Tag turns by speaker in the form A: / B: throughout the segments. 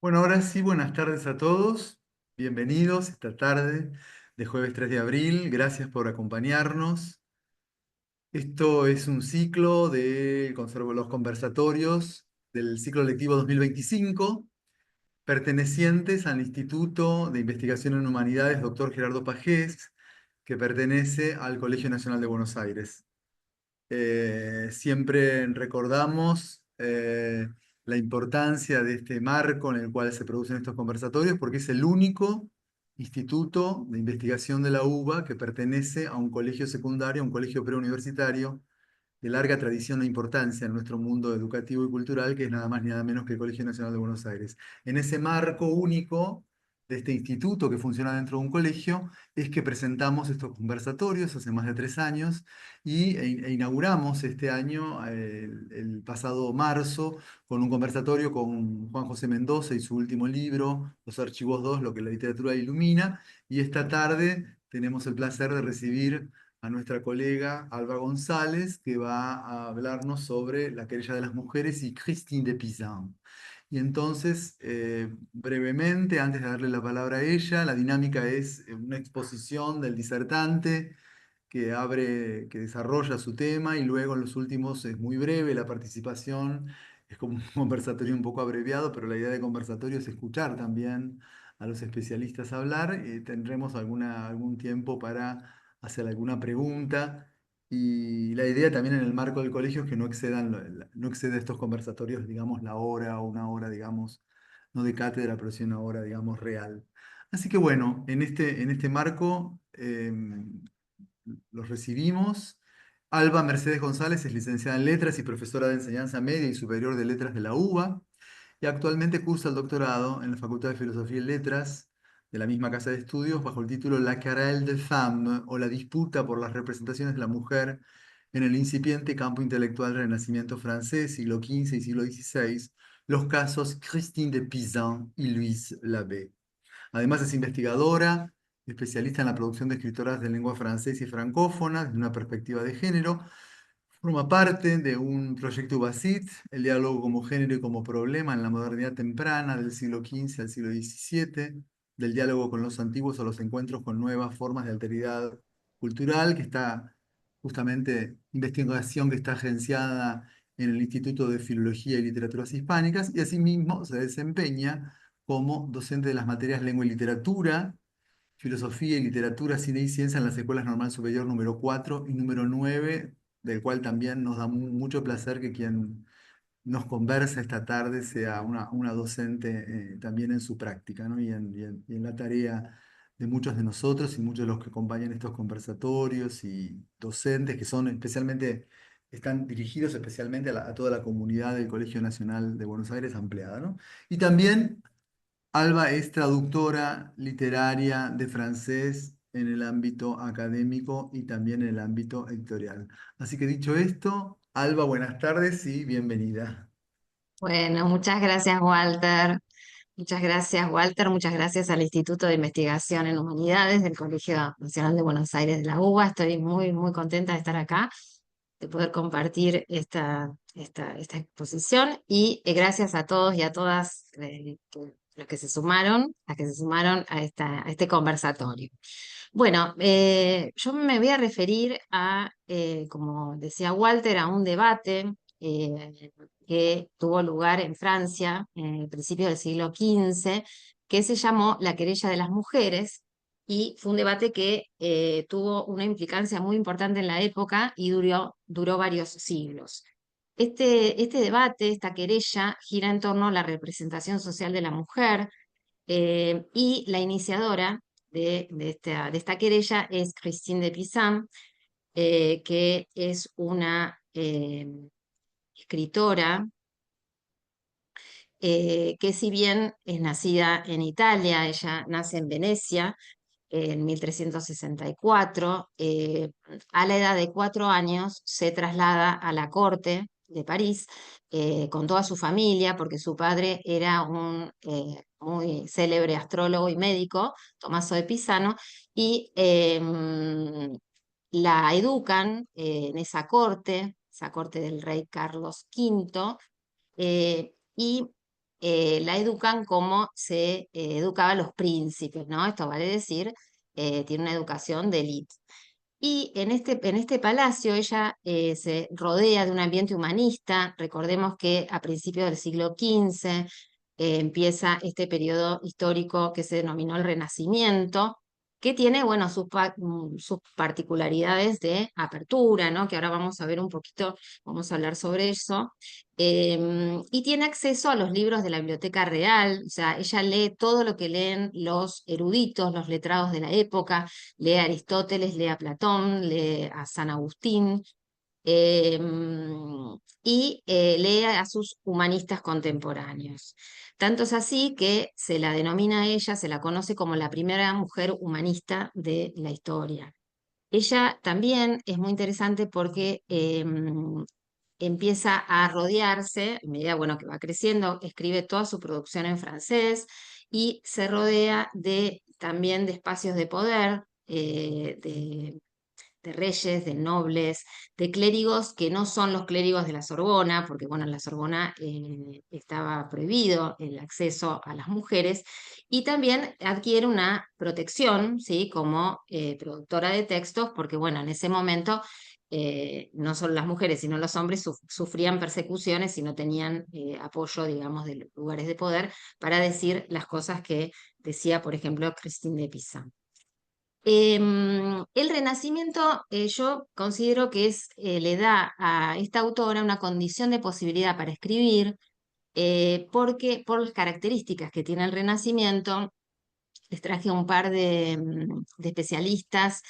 A: Bueno, ahora sí, buenas tardes a todos. Bienvenidos esta tarde de jueves 3 de abril. Gracias por acompañarnos. Esto es un ciclo de los conversatorios del ciclo lectivo 2025, pertenecientes al Instituto de Investigación en Humanidades Dr. Gerardo Pagés, que pertenece al Colegio Nacional de Buenos Aires. Siempre recordamos la importancia de este marco en el cual se producen estos conversatorios, porque es el único instituto de investigación de la UBA que pertenece a un colegio secundario, a un colegio preuniversitario de larga tradición e importancia en nuestro mundo educativo y cultural, que es nada más ni nada menos que el Colegio Nacional de Buenos Aires. En ese marco único de este instituto que funciona dentro de un colegio, es que presentamos estos conversatorios hace más de 3 años e inauguramos este año, el pasado marzo, con un conversatorio con Juan José Mendoza y su último libro, Los Archivos 2, lo que la literatura ilumina, y esta tarde tenemos el placer de recibir a nuestra colega Alba González, que va a hablarnos sobre la querella de las mujeres y Christine de Pizan. Y entonces, brevemente, antes de darle la palabra a ella, la dinámica es una exposición del disertante que desarrolla su tema, y luego en los últimos es muy breve la participación, es como un conversatorio un poco abreviado, pero la idea de conversatorio es escuchar también a los especialistas hablar. Tendremos algún tiempo para hacer alguna pregunta, y la idea también en el marco del colegio es que no exceda estos conversatorios, digamos, la hora o una hora, digamos, no de cátedra, pero sí una hora, digamos, real. Así que bueno, en este marco los recibimos. Alba Mercedes González es licenciada en Letras y profesora de Enseñanza Media y Superior de Letras de la UBA, y actualmente cursa el doctorado en la Facultad de Filosofía y Letras de la misma casa de estudios bajo el título La Querelle des Femmes, o la disputa por las representaciones de la mujer en el incipiente campo intelectual del Renacimiento francés, siglo XV y siglo XVI, los casos Christine de Pizan y Louise Labbé. Además es investigadora, especialista en la producción de escritoras de lengua francesa y francófona desde una perspectiva de género. Forma parte de un proyecto UBACIT, el diálogo como género y como problema en la modernidad temprana del siglo XV al siglo XVII, del diálogo con los antiguos a los encuentros con nuevas formas de alteridad cultural, que está justamente, investigación que está agenciada en el Instituto de Filología y Literaturas Hispánicas, y asimismo se desempeña como docente de las materias lengua y literatura, filosofía y literatura, cine y ciencia en las escuelas normal superior número 4 y número 9, del cual también nos da mucho placer que quien nos conversa esta tarde sea una docente, también en su práctica, ¿no? Y en la tarea de muchos de nosotros y muchos de los que acompañan estos conversatorios, y docentes que están dirigidos especialmente a toda la comunidad del Colegio Nacional de Buenos Aires ampliada, ¿no? Y también Alba es traductora literaria de francés en el ámbito académico y también en el ámbito editorial. Así que dicho esto, Alba, buenas tardes y bienvenida.
B: Bueno, muchas gracias, Walter. Muchas gracias, Walter. Muchas gracias al Instituto de Investigación en Humanidades del Colegio Nacional de Buenos Aires de la UBA. Estoy muy, muy contenta de estar acá, de poder compartir esta exposición. Y gracias a todos y a todas los que se sumaron, las que se sumaron a este conversatorio. Bueno, yo me voy a referir como decía Walter, a un debate que tuvo lugar en Francia en el principio del siglo XV, que se llamó La Querella de las Mujeres, y fue un debate que tuvo una implicancia muy importante en la época y duró varios siglos. Este debate, esta querella, gira en torno a la representación social de la mujer, y la iniciadora de esta querella es Christine de Pizan, que es una escritora que, si bien es nacida en Italia, ella nace en Venecia en 1364, a la edad de 4 años se traslada a la corte de París con toda su familia, porque su padre era un muy célebre astrólogo y médico, Tommaso de Pisano, y la educan en esa corte del rey Carlos V, y la educan como se educaba a los príncipes, ¿no? Esto vale decir, tiene una educación de élite. Y en este palacio ella se rodea de un ambiente humanista. Recordemos que a principios del siglo XV empieza este periodo histórico que se denominó el Renacimiento, que tiene, bueno, sus particularidades de apertura, ¿no? Que ahora vamos a ver un poquito, vamos a hablar sobre eso. Y tiene acceso a los libros de la Biblioteca Real, o sea, ella lee todo lo que leen los eruditos, los letrados de la época, lee a Aristóteles, lee a Platón, lee a San Agustín, eh, y lee a sus humanistas contemporáneos. Tanto es así que se la denomina a ella, se la conoce como la primera mujer humanista de la historia. Ella también es muy interesante porque empieza a rodearse, a medida bueno, que va creciendo, escribe toda su producción en francés y se rodea también de espacios de poder, de reyes, de nobles, de clérigos que no son los clérigos de la Sorbona, porque bueno, en la Sorbona estaba prohibido el acceso a las mujeres, y también adquiere una protección, ¿sí? Como productora de textos, porque bueno, en ese momento no solo las mujeres, sino los hombres sufrían persecuciones y no tenían apoyo, digamos, de los lugares de poder para decir las cosas que decía, por ejemplo, Christine de Pizan. El Renacimiento, yo considero que le da a esta autora una condición de posibilidad para escribir, porque por las características que tiene el Renacimiento, les traje un par de especialistas.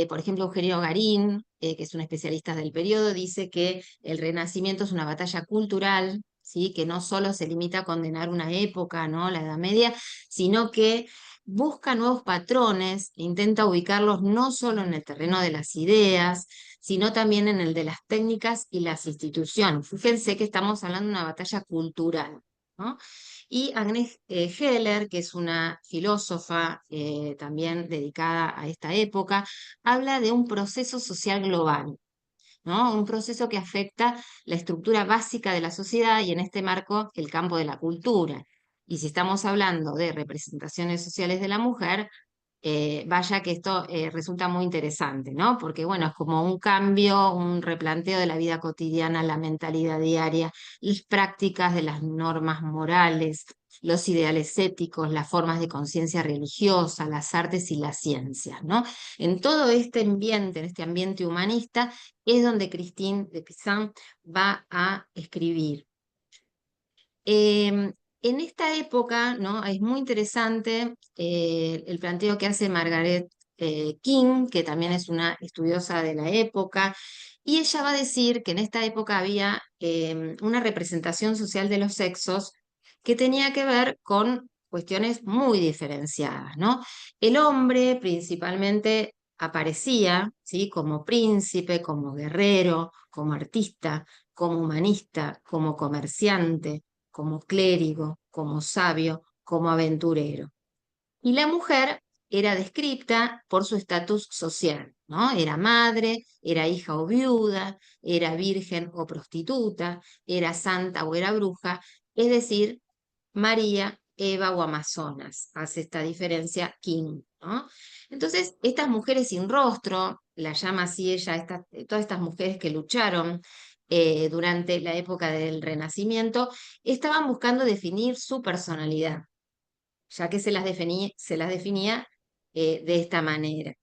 B: Por ejemplo, Eugenio Garín, que es un especialista del periodo, dice que el Renacimiento es una batalla cultural, ¿sí? Que no solo se limita a condenar una época, ¿no? La Edad Media, sino que busca nuevos patrones, e intenta ubicarlos no solo en el terreno de las ideas, sino también en el de las técnicas y las instituciones. Fíjense que estamos hablando de una batalla cultural, ¿no? Y Agnes Heller, que es una filósofa también dedicada a esta época, habla de un proceso social global, ¿no? Un proceso que afecta la estructura básica de la sociedad y en este marco el campo de la cultura. Y si estamos hablando de representaciones sociales de la mujer, vaya que esto resulta muy interesante, ¿no? Porque, bueno, es como un cambio, un replanteo de la vida cotidiana, la mentalidad diaria, las prácticas de las normas morales, los ideales éticos, las formas de conciencia religiosa, las artes y las ciencias, ¿no? En todo en este ambiente humanista, es donde Christine de Pizan va a escribir. En esta época, ¿no? Es muy interesante el planteo que hace Margaret King, que también es una estudiosa de la época, y ella va a decir que en esta época había una representación social de los sexos que tenía que ver con cuestiones muy diferenciadas, ¿no? El hombre principalmente aparecía, ¿sí? Como príncipe, como guerrero, como artista, como humanista, como comerciante, como clérigo, como sabio, como aventurero. Y la mujer era descrita por su estatus social, ¿no? Era madre, era hija o viuda, era virgen o prostituta, era santa o era bruja, es decir, María, Eva o Amazonas. Hace esta diferencia King, ¿no? Entonces, estas mujeres sin rostro, la llama así ella, todas estas mujeres que lucharon durante la época del Renacimiento, estaban buscando definir su personalidad, ya que se las definía de esta manera.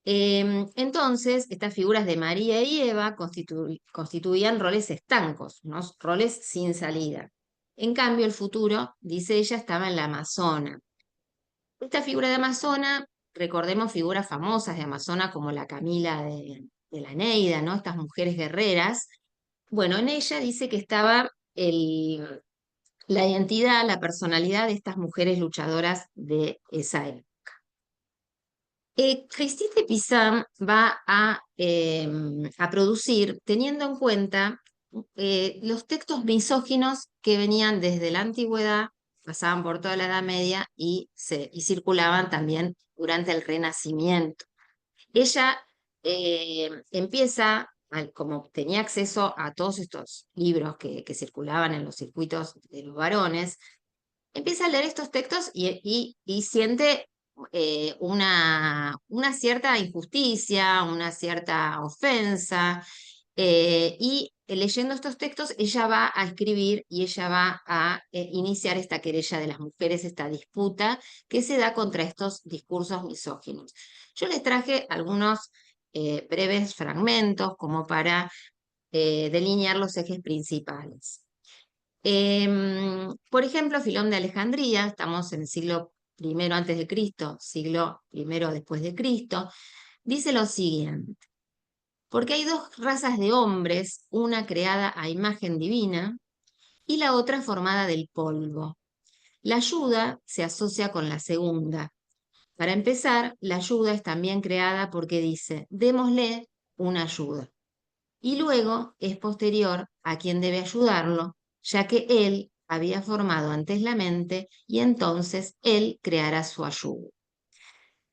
B: Entonces, estas figuras de María y Eva constituían roles estancos, ¿no? Roles sin salida. En cambio, el futuro, dice ella, estaba en la Amazona. Esta figura de Amazona, recordemos figuras famosas de Amazona como la Camila de la Neida, ¿no? Estas mujeres guerreras. Bueno, en ella dice que estaba la identidad, la personalidad de estas mujeres luchadoras de esa época. Christine de Pizan va a producir teniendo en cuenta los textos misóginos que venían desde la antigüedad, pasaban por toda la Edad Media y circulaban también durante el Renacimiento. Ella empieza como tenía acceso a todos estos libros que circulaban en los circuitos de los varones, empieza a leer estos textos y siente una cierta injusticia, una cierta ofensa, y leyendo estos textos ella va a escribir y ella va a iniciar esta querella de las mujeres, esta disputa que se da contra estos discursos misóginos. Yo les traje algunos breves fragmentos como para delinear los ejes principales. Por ejemplo, Filón de Alejandría, estamos en el siglo I antes de Cristo, siglo I después de Cristo, dice lo siguiente: porque hay dos razas de hombres, una creada a imagen divina y la otra formada del polvo. La ayuda se asocia con la segunda. Para empezar, la ayuda es también creada porque dice, démosle una ayuda. Y luego es posterior a quien debe ayudarlo, ya que él había formado antes la mente y entonces él creará su ayuda.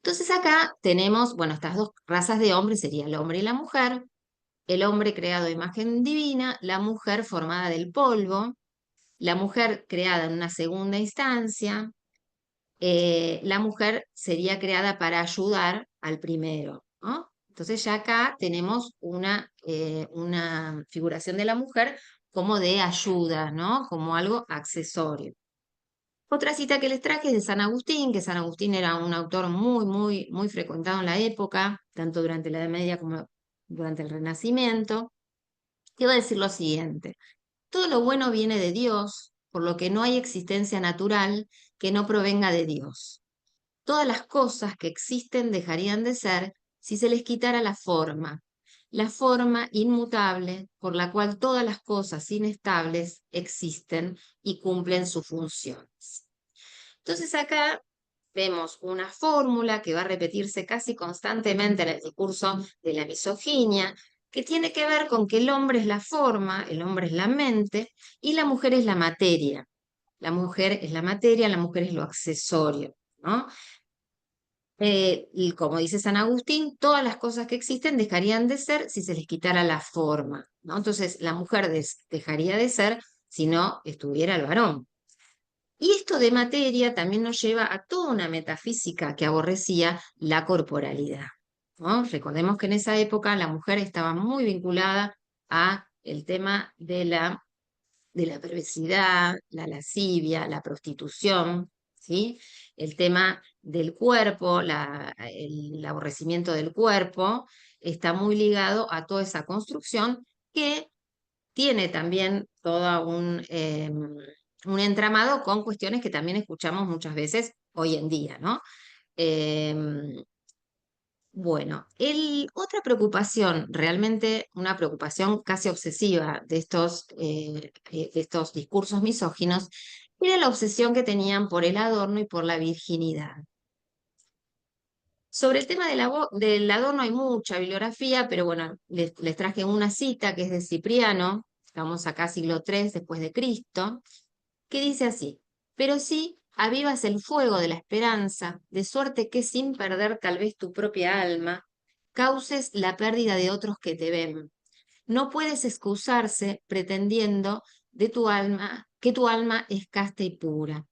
B: Entonces acá tenemos, bueno, estas dos razas de hombres sería el hombre y la mujer, el hombre creado a imagen divina, la mujer formada del polvo, la mujer creada en una segunda instancia, la mujer sería creada para ayudar al primero, ¿no? Entonces ya acá tenemos una figuración de la mujer como de ayuda, ¿no? Como algo accesorio. Otra cita que les traje es de San Agustín, que San Agustín era un autor muy, muy, muy frecuentado en la época, tanto durante la Edad Media como durante el Renacimiento, que va a decir lo siguiente: todo lo bueno viene de Dios, por lo que no hay existencia natural que no provenga de Dios. Todas las cosas que existen dejarían de ser si se les quitara la forma inmutable por la cual todas las cosas inestables existen y cumplen sus funciones. Entonces acá vemos una fórmula que va a repetirse casi constantemente en el discurso de la misoginia, que tiene que ver con que el hombre es la forma, el hombre es la mente y la mujer es la materia. La mujer es la materia, la mujer es lo accesorio, ¿no? Y como dice San Agustín, todas las cosas que existen dejarían de ser si se les quitara la forma, ¿no? Entonces la mujer dejaría de ser si no estuviera el varón. Y esto de materia también nos lleva a toda una metafísica que aborrecía la corporalidad, ¿no? Recordemos que en esa época la mujer estaba muy vinculada a el tema de la perversidad, la lascivia, la prostitución, ¿sí? El tema del cuerpo, el aborrecimiento del cuerpo, está muy ligado a toda esa construcción que tiene también todo un entramado con cuestiones que también escuchamos muchas veces hoy en día, ¿no? Em, bueno, otra preocupación, realmente una preocupación casi obsesiva de estos discursos misóginos, era la obsesión que tenían por el adorno y por la virginidad. Sobre el tema del adorno hay mucha bibliografía, pero bueno, les traje una cita que es de Cipriano, estamos acá siglo III después de Cristo, que dice así: pero sí avivas el fuego de la esperanza, de suerte que sin perder tal vez tu propia alma, causes la pérdida de otros que te ven. No puedes excusarse pretendiendo de tu alma que tu alma es casta y pura.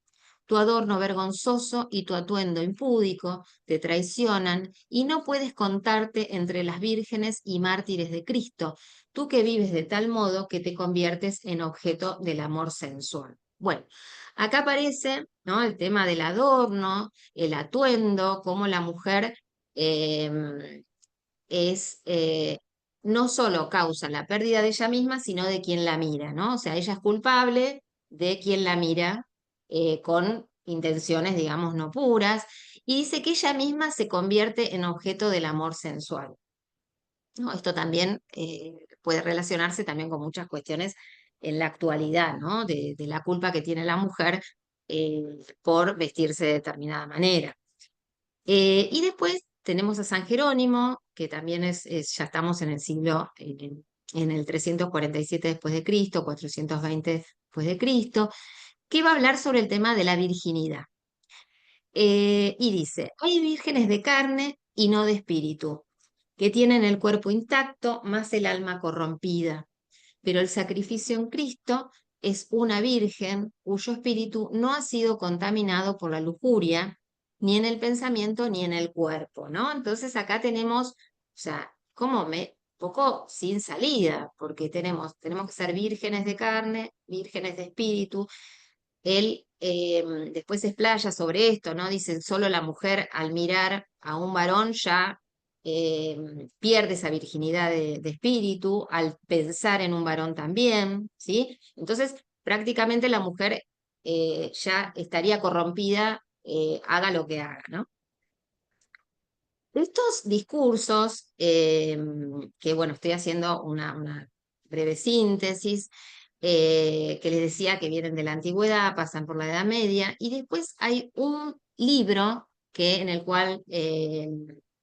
B: Tu adorno vergonzoso y tu atuendo impúdico te traicionan y no puedes contarte entre las vírgenes y mártires de Cristo, tú que vives de tal modo que te conviertes en objeto del amor sensual. Bueno, acá aparece, ¿no?, el tema del adorno, el atuendo, cómo la mujer eh, es no solo causa la pérdida de ella misma, sino de quien la mira, ¿no? O sea, ella es culpable de quien la mira con intenciones, digamos, no puras, y dice que ella misma se convierte en objeto del amor sensual, ¿no? Esto también puede relacionarse también con muchas cuestiones en la actualidad, ¿no? De la culpa que tiene la mujer eh, por vestirse de determinada manera. Y después tenemos a San Jerónimo, que también ya estamos en el siglo, en el 347 después de Cristo, 420 después de Cristo, que va a hablar sobre el tema de la virginidad. Y dice, hay vírgenes de carne y no de espíritu. que tienen el cuerpo intacto más el alma corrompida. Pero el sacrificio en Cristo es una virgen cuyo espíritu no ha sido contaminado por la lujuria, ni en el pensamiento ni en el cuerpo, ¿no? Entonces acá tenemos, o sea, poco sin salida, porque tenemos que ser vírgenes de carne, vírgenes de espíritu. Él después se explaya sobre esto, ¿no? Dicen, solo la mujer al mirar a un varón ya eh, pierde esa virginidad de espíritu, al pensar en un varón también, ¿sí? Entonces, prácticamente la mujer ya estaría corrompida, haga lo que haga, ¿no? Estos discursos, que bueno, estoy haciendo una breve síntesis, que les decía que vienen de la antigüedad, pasan por la Edad Media, y después hay un libro en el cual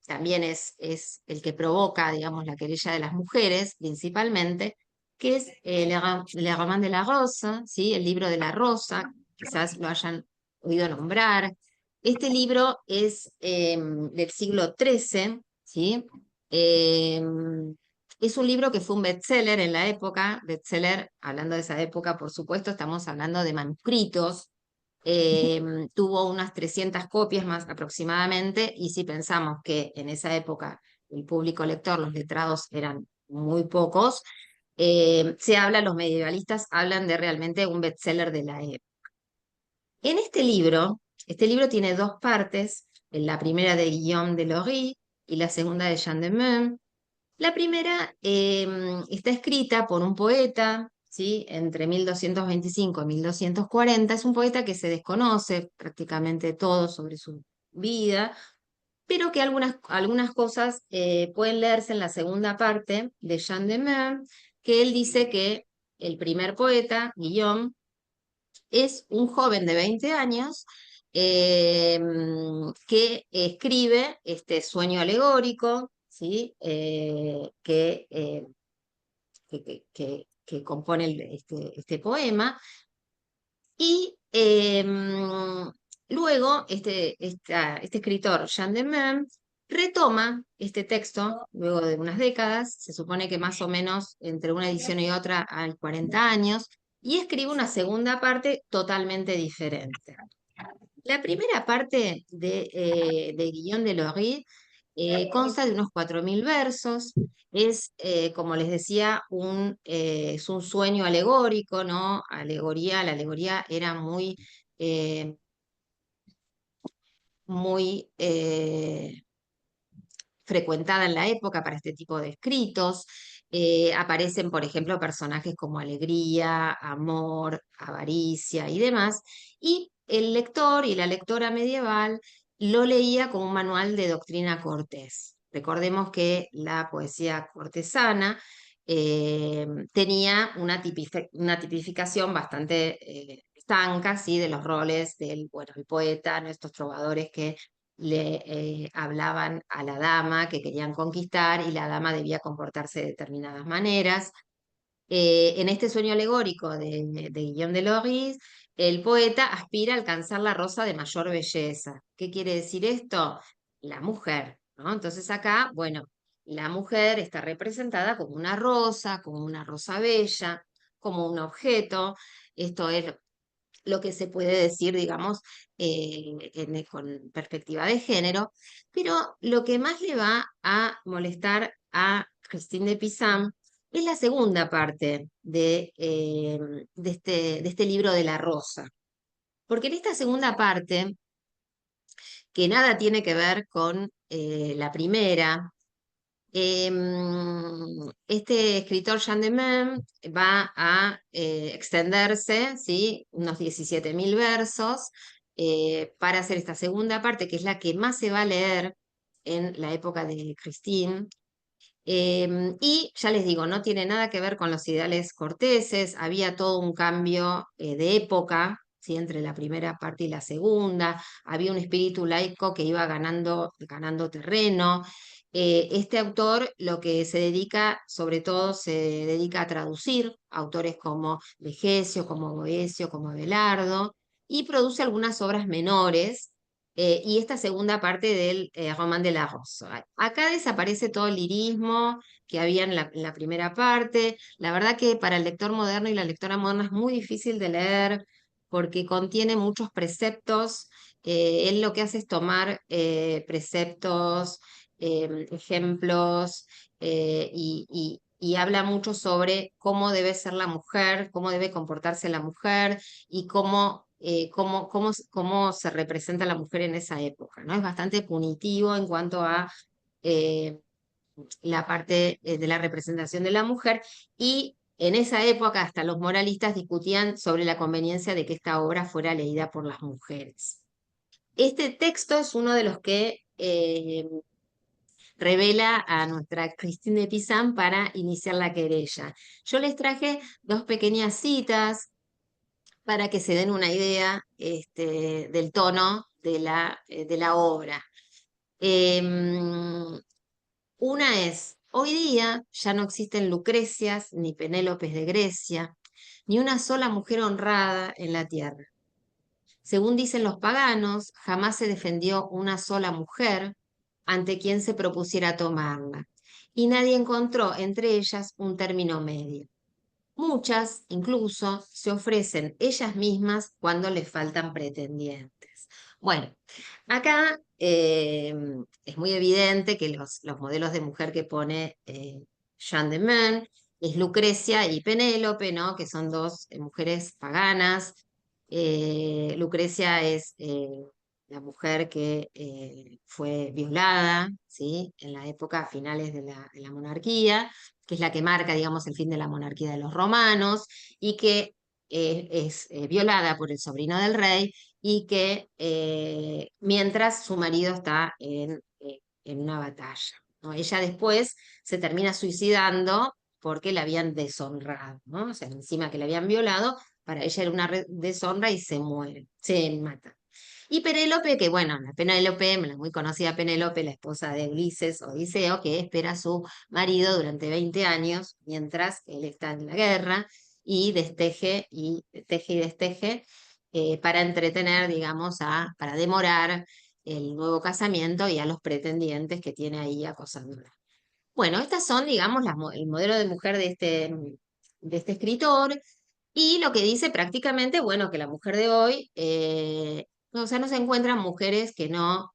B: también es el que provoca, digamos, la querella de las mujeres, principalmente, que es Le Roman de la Rosa, ¿sí? El libro de la Rosa, quizás lo hayan oído nombrar. Este libro es del siglo XIII, ¿sí? Eh, es un libro que fue un bestseller en la época, bestseller, hablando de esa época, por supuesto, estamos hablando de manuscritos, tuvo unas 300 copias más aproximadamente, y si pensamos que en esa época el público lector, los letrados eran muy pocos, los medievalistas hablan de realmente un bestseller de la época. En este libro tiene dos partes, la primera de Guillaume de Lorry y la segunda de Jean de Meun. La primera está escrita por un poeta, ¿sí? Entre 1225 y 1240. Es un poeta que se desconoce prácticamente todo sobre su vida, pero que algunas cosas pueden leerse en la segunda parte de Jean de Meun, que él dice que el primer poeta, Guillaume, es un joven de 20 años eh, que escribe este sueño alegórico, ¿sí? Que compone este poema. Y luego este escritor, Jean de Meun, retoma este texto luego de unas décadas, se supone que más o menos entre una edición y otra hay 40 años, y escribe una segunda parte totalmente diferente. La primera parte de Guillaume de Lorry consta de unos 4.000 versos. Como les decía, es un sueño alegórico, ¿no? La alegoría era eh, muy frecuentada en la época para este tipo de escritos. Aparecen, por ejemplo, personajes como alegría, amor, avaricia y demás. Y el lector y la lectora medieval lo leía como un manual de doctrina cortés. Recordemos que la poesía cortesana tenía una tipificación bastante estanca, ¿sí? De los roles bueno, el poeta, nuestros trovadores que le hablaban a la dama que querían conquistar, y la dama debía comportarse de determinadas maneras. En este sueño alegórico de Guillaume de Lorris, el poeta aspira a alcanzar la rosa de mayor belleza. ¿Qué quiere decir esto? La mujer, ¿no? Entonces acá, bueno, la mujer está representada como una rosa bella, como un objeto. Esto es lo que se puede decir, digamos, con perspectiva de género, pero lo que más le va a molestar a Christine de Pizan es la segunda parte de este libro de la Rosa. Porque en esta segunda parte, que nada tiene que ver con la primera, este escritor Jean de Meun va a extenderse, ¿sí? Unos 17.000 versos para hacer esta segunda parte, que es la que más se va a leer en la época de Christine. Y ya les digo, no tiene nada que ver con los ideales corteses, había todo un cambio de época, ¿sí? Entre la primera parte y la segunda, había un espíritu laico que iba ganando terreno. Este autor lo que se dedica, sobre todo, se dedica a traducir autores como Vegesio, como Boecio, como Abelardo, y produce algunas obras menores y esta segunda parte del Román de la Rosa. Acá desaparece todo el lirismo que había en la primera parte. La verdad que para el lector moderno y la lectora moderna es muy difícil de leer porque contiene muchos preceptos. Él lo que hace es tomar preceptos, ejemplos, y habla mucho sobre cómo debe ser la mujer, cómo debe comportarse la mujer y cómo se representa la mujer en esa época, ¿no? Es bastante punitivo en cuanto a eh, la parte de la representación de la mujer, y en esa época hasta los moralistas discutían sobre la conveniencia de que esta obra fuera leída por las mujeres. Este texto es uno de los que revela a nuestra Christine de Pizan para iniciar la querella. Yo les traje dos pequeñas citas para que se den una idea del tono de la obra. Una es, hoy día ya no existen Lucrecias ni Penélopes de Grecia, ni una sola mujer honrada en la tierra. Según dicen los paganos, jamás se defendió una sola mujer ante quien se propusiera tomarla, y nadie encontró entre ellas un término medio. Muchas, incluso, se ofrecen ellas mismas cuando les faltan pretendientes. Bueno, acá es muy evidente que los modelos de mujer que pone Jean de Meun es Lucrecia y Penélope, ¿no? Que son dos mujeres paganas. Lucrecia es la mujer que fue violada, ¿sí? En la época, a finales de la monarquía, que es la que marca, digamos, el fin de la monarquía de los romanos, y que es violada por el sobrino del rey, y que mientras su marido está en una batalla, ¿no? Ella después se termina suicidando porque la habían deshonrado, ¿no? O sea, encima que la habían violado, para ella era una deshonra y se muere, se mata. Y Penélope, que bueno, la Penélope, la muy conocida Penélope, la esposa de Ulises, Odiseo, que espera a su marido durante 20 años mientras él está en la guerra, y desteje y teje y desteje para entretener, digamos, para demorar el nuevo casamiento y a los pretendientes que tiene ahí acosándola. Bueno, estas son, digamos, el modelo de mujer de este escritor, y lo que dice prácticamente, bueno, que la mujer de hoy, o sea, no se encuentran mujeres que no,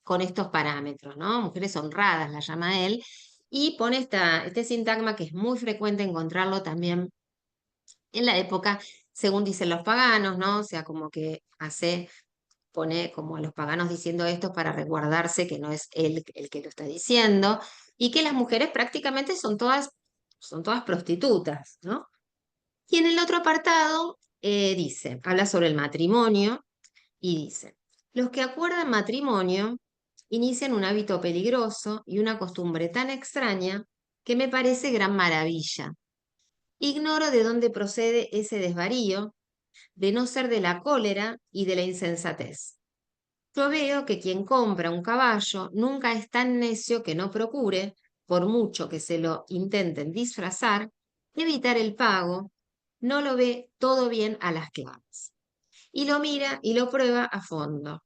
B: con estos parámetros, ¿no? Mujeres honradas, la llama él, y pone este sintagma que es muy frecuente encontrarlo también en la época, según dicen los paganos, ¿no? O sea, como que pone como a los paganos diciendo esto para resguardarse que no es él el que lo está diciendo, y que las mujeres prácticamente son todas prostitutas, ¿no? Y en el otro apartado habla sobre el matrimonio y dice, los que acuerdan matrimonio inician un hábito peligroso y una costumbre tan extraña que me parece gran maravilla. Ignoro de dónde procede ese desvarío, de no ser de la cólera y de la insensatez. Yo veo que quien compra un caballo nunca es tan necio que no procure, por mucho que se lo intenten disfrazar, evitar el pago, no lo ve todo bien a las claras, y lo mira y lo prueba a fondo.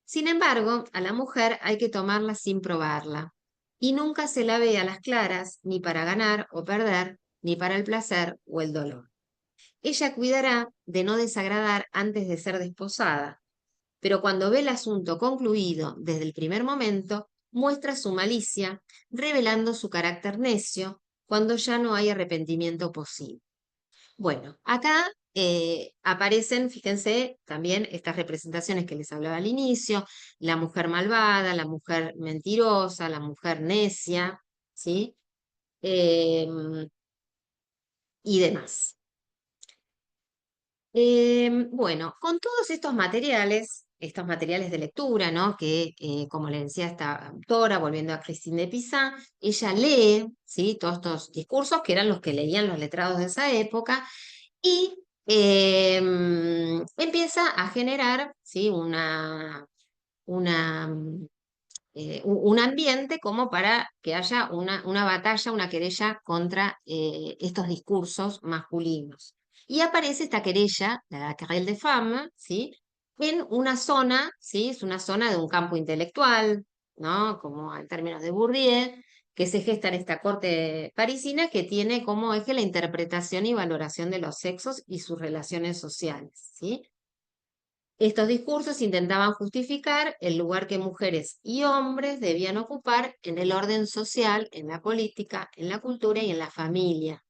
B: Sin embargo, a la mujer hay que tomarla sin probarla, y nunca se la ve a las claras ni para ganar o perder, ni para el placer o el dolor. Ella cuidará de no desagradar antes de ser desposada, pero cuando ve el asunto concluido desde el primer momento, muestra su malicia, revelando su carácter necio cuando ya no hay arrepentimiento posible. Bueno, acá aparecen, fíjense, también estas representaciones que les hablaba al inicio: la mujer malvada, la mujer mentirosa, la mujer necia, ¿sí? Y demás. Bueno, con todos estos materiales de lectura, ¿no? Que, como le decía esta autora, volviendo a Christine de Pizan, ella lee, ¿sí? Todos estos discursos que eran los que leían los letrados de esa época, y empieza a generar, ¿sí? Una, un ambiente como para que haya una batalla, una querella contra estos discursos masculinos. Y aparece esta querella, la querelle de femme, ¿sí? en una zona, ¿sí? Es una zona de un campo intelectual, ¿no? Como en términos de Bourdieu, que se gesta en esta corte parisina que tiene como eje la interpretación y valoración de los sexos y sus relaciones sociales, ¿sí? Estos discursos intentaban justificar el lugar que mujeres y hombres debían ocupar en el orden social, en la política, en la cultura y en la familia.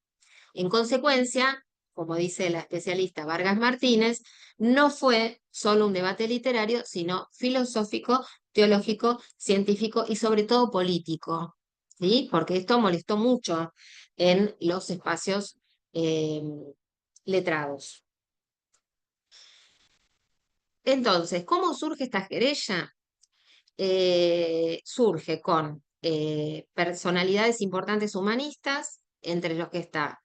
B: En consecuencia, como dice la especialista Vargas Martínez, no fue solo un debate literario, sino filosófico, teológico, científico y sobre todo político, ¿sí? Porque esto molestó mucho en los espacios eh, letrados. Entonces, ¿cómo surge esta querella? Surge con personalidades importantes humanistas, entre los que está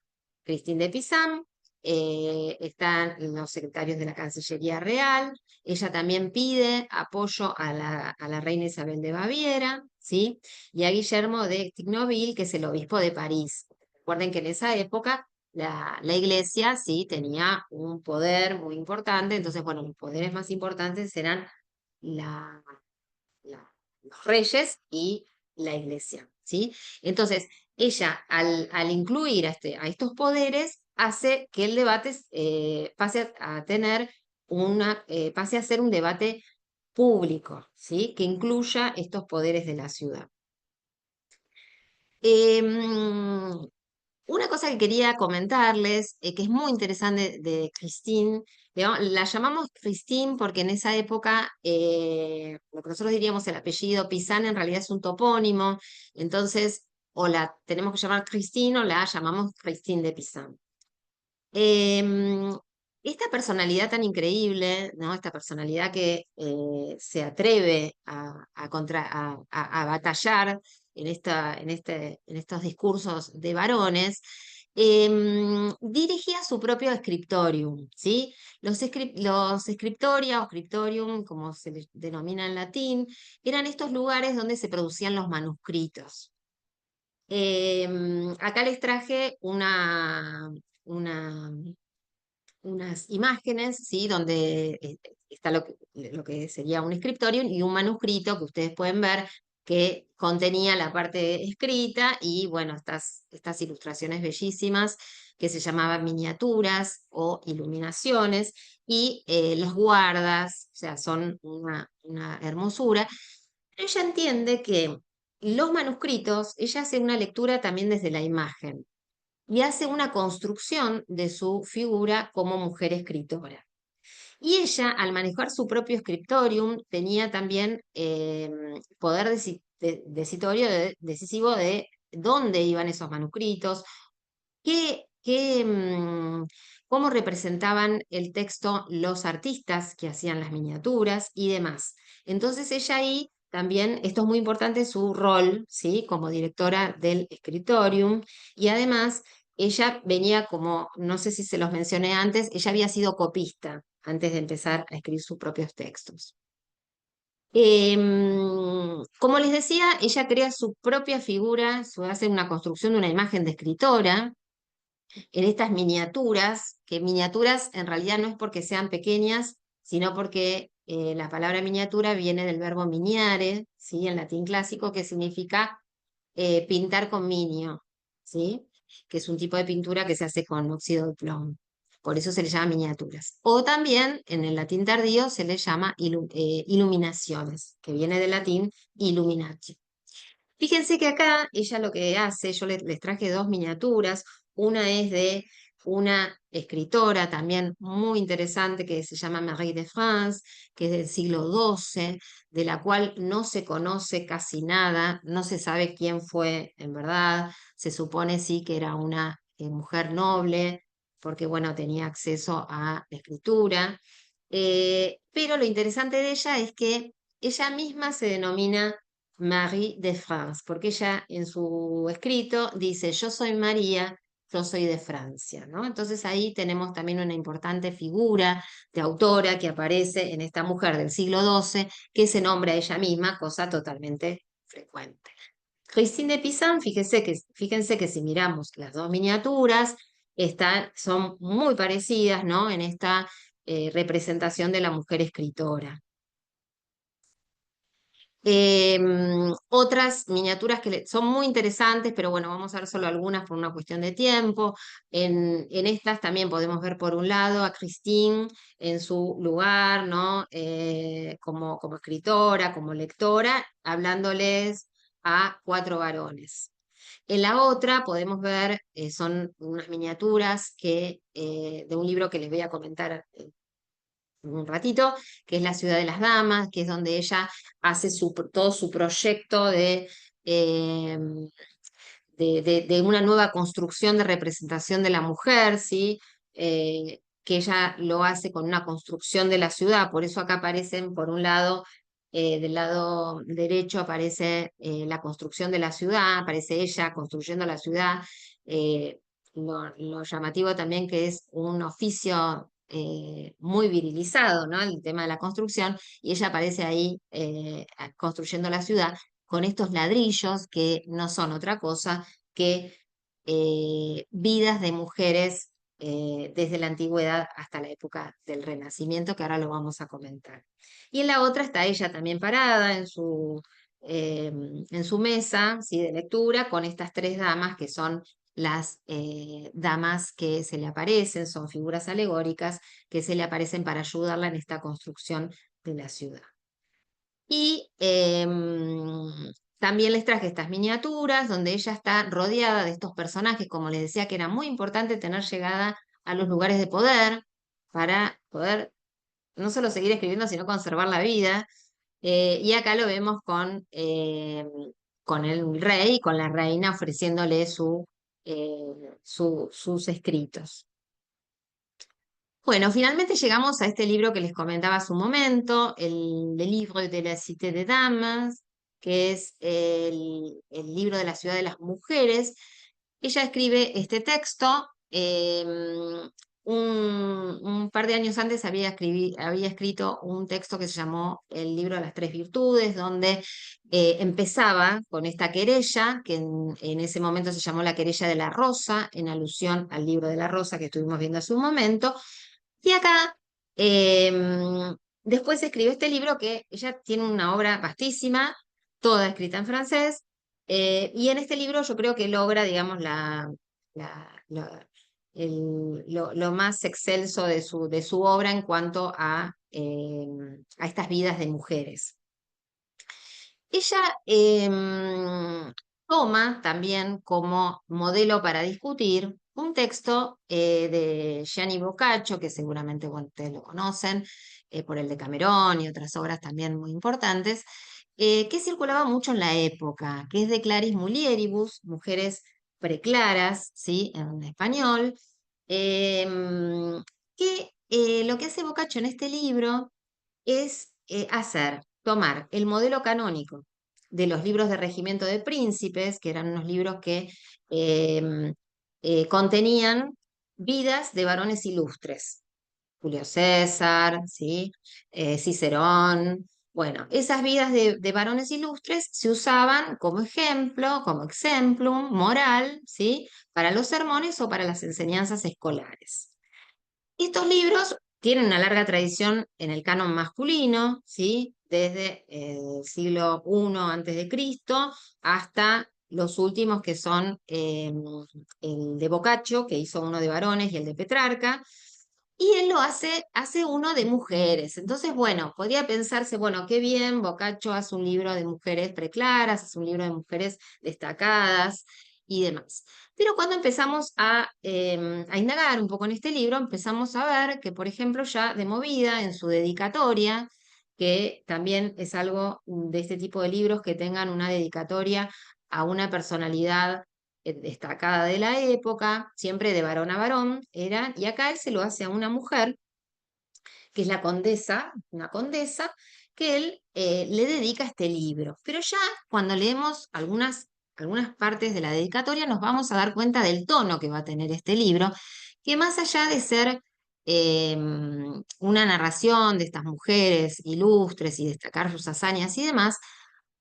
B: Christine de Pizan, están los secretarios de la Cancillería Real, ella también pide apoyo a la reina Isabel de Baviera, ¿sí? Y a Guillermo de Tignoville, que es el obispo de París. Recuerden que en esa época la iglesia sí tenía un poder muy importante, entonces, bueno, los poderes más importantes eran la los reyes y la iglesia, ¿sí? Entonces, ella, al incluir a estos poderes, hace que el debate pase a tener pase a ser un debate público, ¿sí? Que incluya estos poderes de la ciudad. Una cosa que quería comentarles, que es muy interesante de Christine, digamos, la llamamos Christine porque en esa época lo que nosotros diríamos el apellido Pizan en realidad es un topónimo, entonces o la tenemos que llamar Christine o la llamamos Christine de Pizan. Esta personalidad tan increíble, ¿no? Esta personalidad que se atreve a batallar en estos discursos de varones, dirigía su propio scriptorium, ¿sí? Los scriptoria o scriptorium, como se les denomina en latín, eran estos lugares donde se producían los manuscritos. Acá les traje una unas imágenes, ¿sí? Donde está lo que sería un scriptorium y un manuscrito que ustedes pueden ver que contenía la parte escrita y, bueno, estas ilustraciones bellísimas que se llamaban miniaturas o iluminaciones y los guardas, o sea, son una hermosura. Pero ella entiende que los manuscritos, ella hace una lectura también desde la imagen y hace una construcción de su figura como mujer escritora. Y ella, al manejar su propio scriptorium, tenía también poder decisivo de dónde iban esos manuscritos, cómo representaban el texto los artistas que hacían las miniaturas y demás. Entonces ella ahí también, esto es muy importante, su rol, ¿sí? Como directora del scriptorium, y además ella venía como, no sé si se los mencioné antes, ella había sido copista antes de empezar a escribir sus propios textos. Como les decía, ella crea su propia figura, hace una construcción de una imagen de escritora, en estas miniaturas, que miniaturas en realidad no es porque sean pequeñas, sino porque la palabra miniatura viene del verbo miniare, ¿sí? En latín clásico, que significa pintar con minio, ¿sí? Que es un tipo de pintura que se hace con óxido de plomo. Por eso se le llama miniaturas. O también en el latín tardío se le llama iluminaciones, que viene del latín illuminatio. Fíjense que acá ella lo que hace, yo les traje dos miniaturas, una es de una escritora también muy interesante que se llama Marie de France, que es del siglo XII, de la cual no se conoce casi nada, no se sabe quién fue en verdad, se supone sí que era una mujer noble, porque bueno, tenía acceso a la escritura, pero lo interesante de ella es que ella misma se denomina Marie de France, porque ella en su escrito dice, yo soy María, yo soy de Francia, ¿no? Entonces ahí tenemos también una importante figura de autora que aparece en esta mujer del siglo XII, que se nombra a ella misma, cosa totalmente frecuente. Christine de Pizan, fíjense que si miramos las dos miniaturas, son muy parecidas, ¿no? En esta representación de la mujer escritora. Otras miniaturas que son muy interesantes, pero bueno, vamos a ver solo algunas por una cuestión de tiempo. En estas también podemos ver por un lado a Christine en su lugar, ¿no? Como escritora, como lectora, hablándoles a cuatro varones. En la otra podemos ver, son unas miniaturas de un libro que les voy a comentar un ratito, que es La ciudad de las damas, que es donde ella hace todo su proyecto eh, de una nueva construcción de representación de la mujer, ¿sí? Que ella lo hace con una construcción de la ciudad, por eso acá aparecen, por un lado, del lado derecho aparece la construcción de la ciudad, aparece ella construyendo la ciudad. Lo llamativo también que es un oficio muy virilizado, ¿no? El tema de la construcción, y ella aparece ahí construyendo la ciudad con estos ladrillos que no son otra cosa que vidas de mujeres desde la antigüedad hasta la época del Renacimiento, que ahora lo vamos a comentar. Y en la otra está ella también parada en su mesa, ¿sí? De lectura con estas tres damas que son las damas que se le aparecen, son figuras alegóricas que se le aparecen para ayudarla en esta construcción de la ciudad. Y también les traje estas miniaturas donde ella está rodeada de estos personajes, como les decía, que era muy importante tener llegada a los lugares de poder para poder no solo seguir escribiendo, sino conservar la vida. Y acá lo vemos con el rey, con la reina ofreciéndole sus escritos. Bueno, finalmente llegamos a este libro que les comentaba hace un momento, el Livre de la Cité de Damas, que es el libro de la ciudad de las mujeres. Ella escribe este texto. Un par de años antes había escrito un texto que se llamó El libro de las tres virtudes, donde empezaba con esta querella, que en ese momento se llamó la querella de la rosa, en alusión al libro de la rosa que estuvimos viendo hace un momento. Y acá, después escribió este libro que ella tiene una obra vastísima, toda escrita en francés, y en este libro yo creo que logra, digamos, lo más excelso de su obra en cuanto a estas vidas de mujeres. Ella toma también como modelo para discutir un texto de Gianni Boccaccio, que seguramente ustedes lo conocen, por el de Camerón y otras obras también muy importantes, que circulaba mucho en la época, que es de Claris Mulieribus, Mujeres Preclaras, ¿sí? En español, que lo que hace Boccaccio en este libro es tomar el modelo canónico de los libros de regimiento de príncipes, que eran unos libros que contenían vidas de varones ilustres. Julio César, ¿sí? Cicerón. Bueno, esas vidas de varones ilustres se usaban como ejemplo, como exemplum moral, ¿sí? Para los sermones o para las enseñanzas escolares. Estos libros tienen una larga tradición en el canon masculino, ¿sí? Desde el siglo I antes de Cristo hasta los últimos que son el de Boccaccio, que hizo uno de varones, y el de Petrarca, y él hace uno de mujeres. Entonces, bueno, podría pensarse, bueno, qué bien, Boccaccio hace un libro de mujeres preclaras, hace un libro de mujeres destacadas y demás. Pero cuando empezamos a indagar un poco en este libro, empezamos a ver que, por ejemplo, ya de movida en su dedicatoria, que también es algo de este tipo de libros que tengan una dedicatoria a una personalidad destacada de la época, siempre de varón a varón, y acá él se lo hace a una mujer, que es la condesa, una condesa, que él le dedica este libro. Pero ya cuando leemos algunas partes de la dedicatoria nos vamos a dar cuenta del tono que va a tener este libro, que más allá de ser una narración de estas mujeres ilustres y destacar sus hazañas y demás,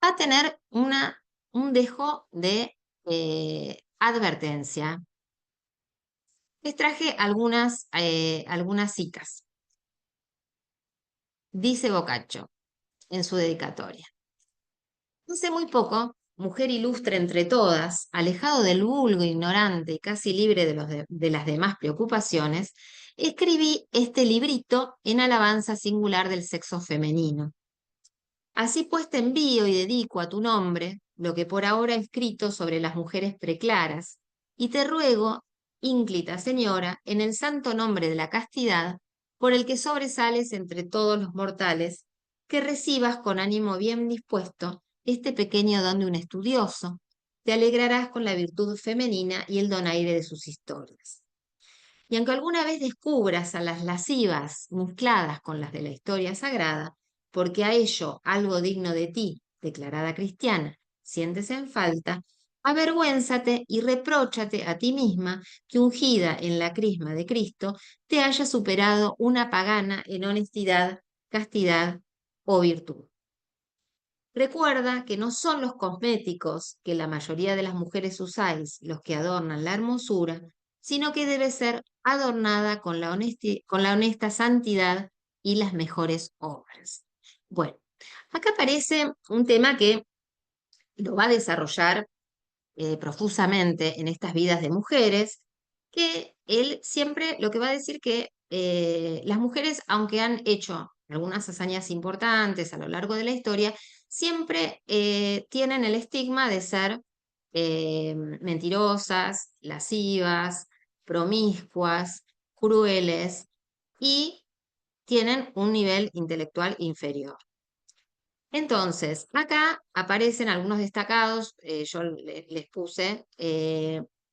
B: va a tener un dejo de advertencia. Les traje algunas citas. Dice Boccaccio en su dedicatoria. Hace muy poco, mujer ilustre entre todas, alejado del vulgo ignorante y casi libre de las demás preocupaciones, escribí este librito en alabanza singular del sexo femenino. Así pues te envío y dedico a tu nombre lo que por ahora he escrito sobre las mujeres preclaras, y te ruego, ínclita señora, en el santo nombre de la castidad, por el que sobresales entre todos los mortales, que recibas con ánimo bien dispuesto este pequeño don de un estudioso, te alegrarás con la virtud femenina y el donaire de sus historias. Y aunque alguna vez descubras a las lascivas mezcladas con las de la historia sagrada, porque a ello algo digno de ti, declarada cristiana, sientes en falta, avergüénzate y repróchate a ti misma que ungida en la crisma de Cristo te haya superado una pagana en honestidad, castidad o virtud. Recuerda que no son los cosméticos que la mayoría de las mujeres usáis los que adornan la hermosura, sino que debe ser adornada con con la honesta santidad y las mejores obras. Bueno, acá aparece un tema que lo va a desarrollar profusamente en estas vidas de mujeres, que él siempre lo que va a decir que las mujeres, aunque han hecho algunas hazañas importantes a lo largo de la historia, siempre tienen el estigma de ser mentirosas, lascivas, promiscuas, crueles y tienen un nivel intelectual inferior. Entonces, acá aparecen algunos destacados, les puse,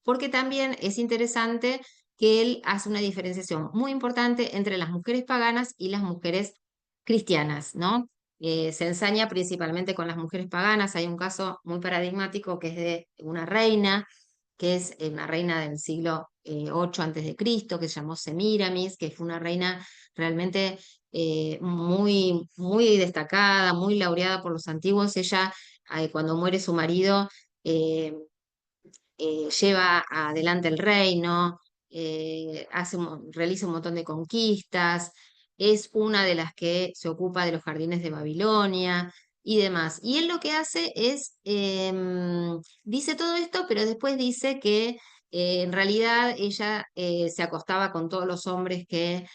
B: porque también es interesante que él hace una diferenciación muy importante entre las mujeres paganas y las mujeres cristianas, ¿no? Se ensaña principalmente con las mujeres paganas. Hay un caso muy paradigmático que es de una reina, que es una reina del siglo 8 antes de Cristo, que se llamó Semíramis, que fue una reina realmente muy destacada, muy laureada por los antiguos. Ella, cuando muere su marido, eh, lleva adelante el reino, realiza un montón de conquistas, es una de las que se ocupa de los jardines de Babilonia y demás. Y él lo que hace es, dice todo esto, pero después dice que en realidad ella se acostaba con todos los hombres que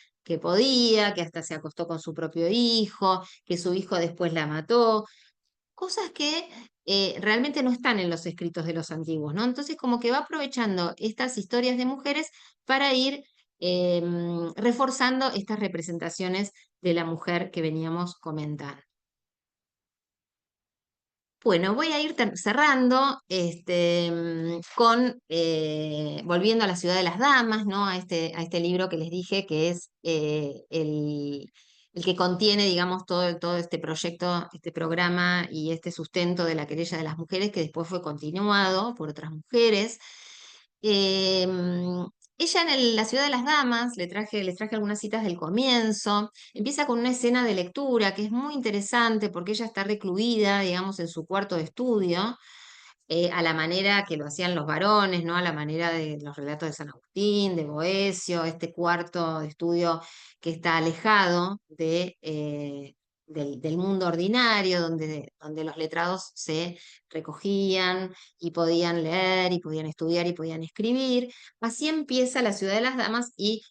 B: podía, que hasta se acostó con su propio hijo, que su hijo después la mató, cosas que realmente no están en los escritos de los antiguos, ¿no? Entonces, como que va aprovechando estas historias de mujeres para ir reforzando estas representaciones de la mujer que veníamos comentando. Bueno, voy a ir cerrando volviendo a la ciudad de las damas, ¿no? A este libro que les dije que es el que contiene, digamos, todo este proyecto, este programa y este sustento de la querella de las mujeres, que después fue continuado por otras mujeres. Em, Ella en la ciudad de las damas, les traje algunas citas del comienzo. Empieza con una escena de lectura que es muy interesante porque ella está recluida, digamos, en su cuarto de estudio, a la manera que lo hacían los varones, ¿no? A la manera de los relatos de San Agustín, de Boecio, este cuarto de estudio que está alejado del mundo ordinario, donde los letrados se recogían y podían leer y podían estudiar y podían escribir. Así empieza la ciudad de las damas y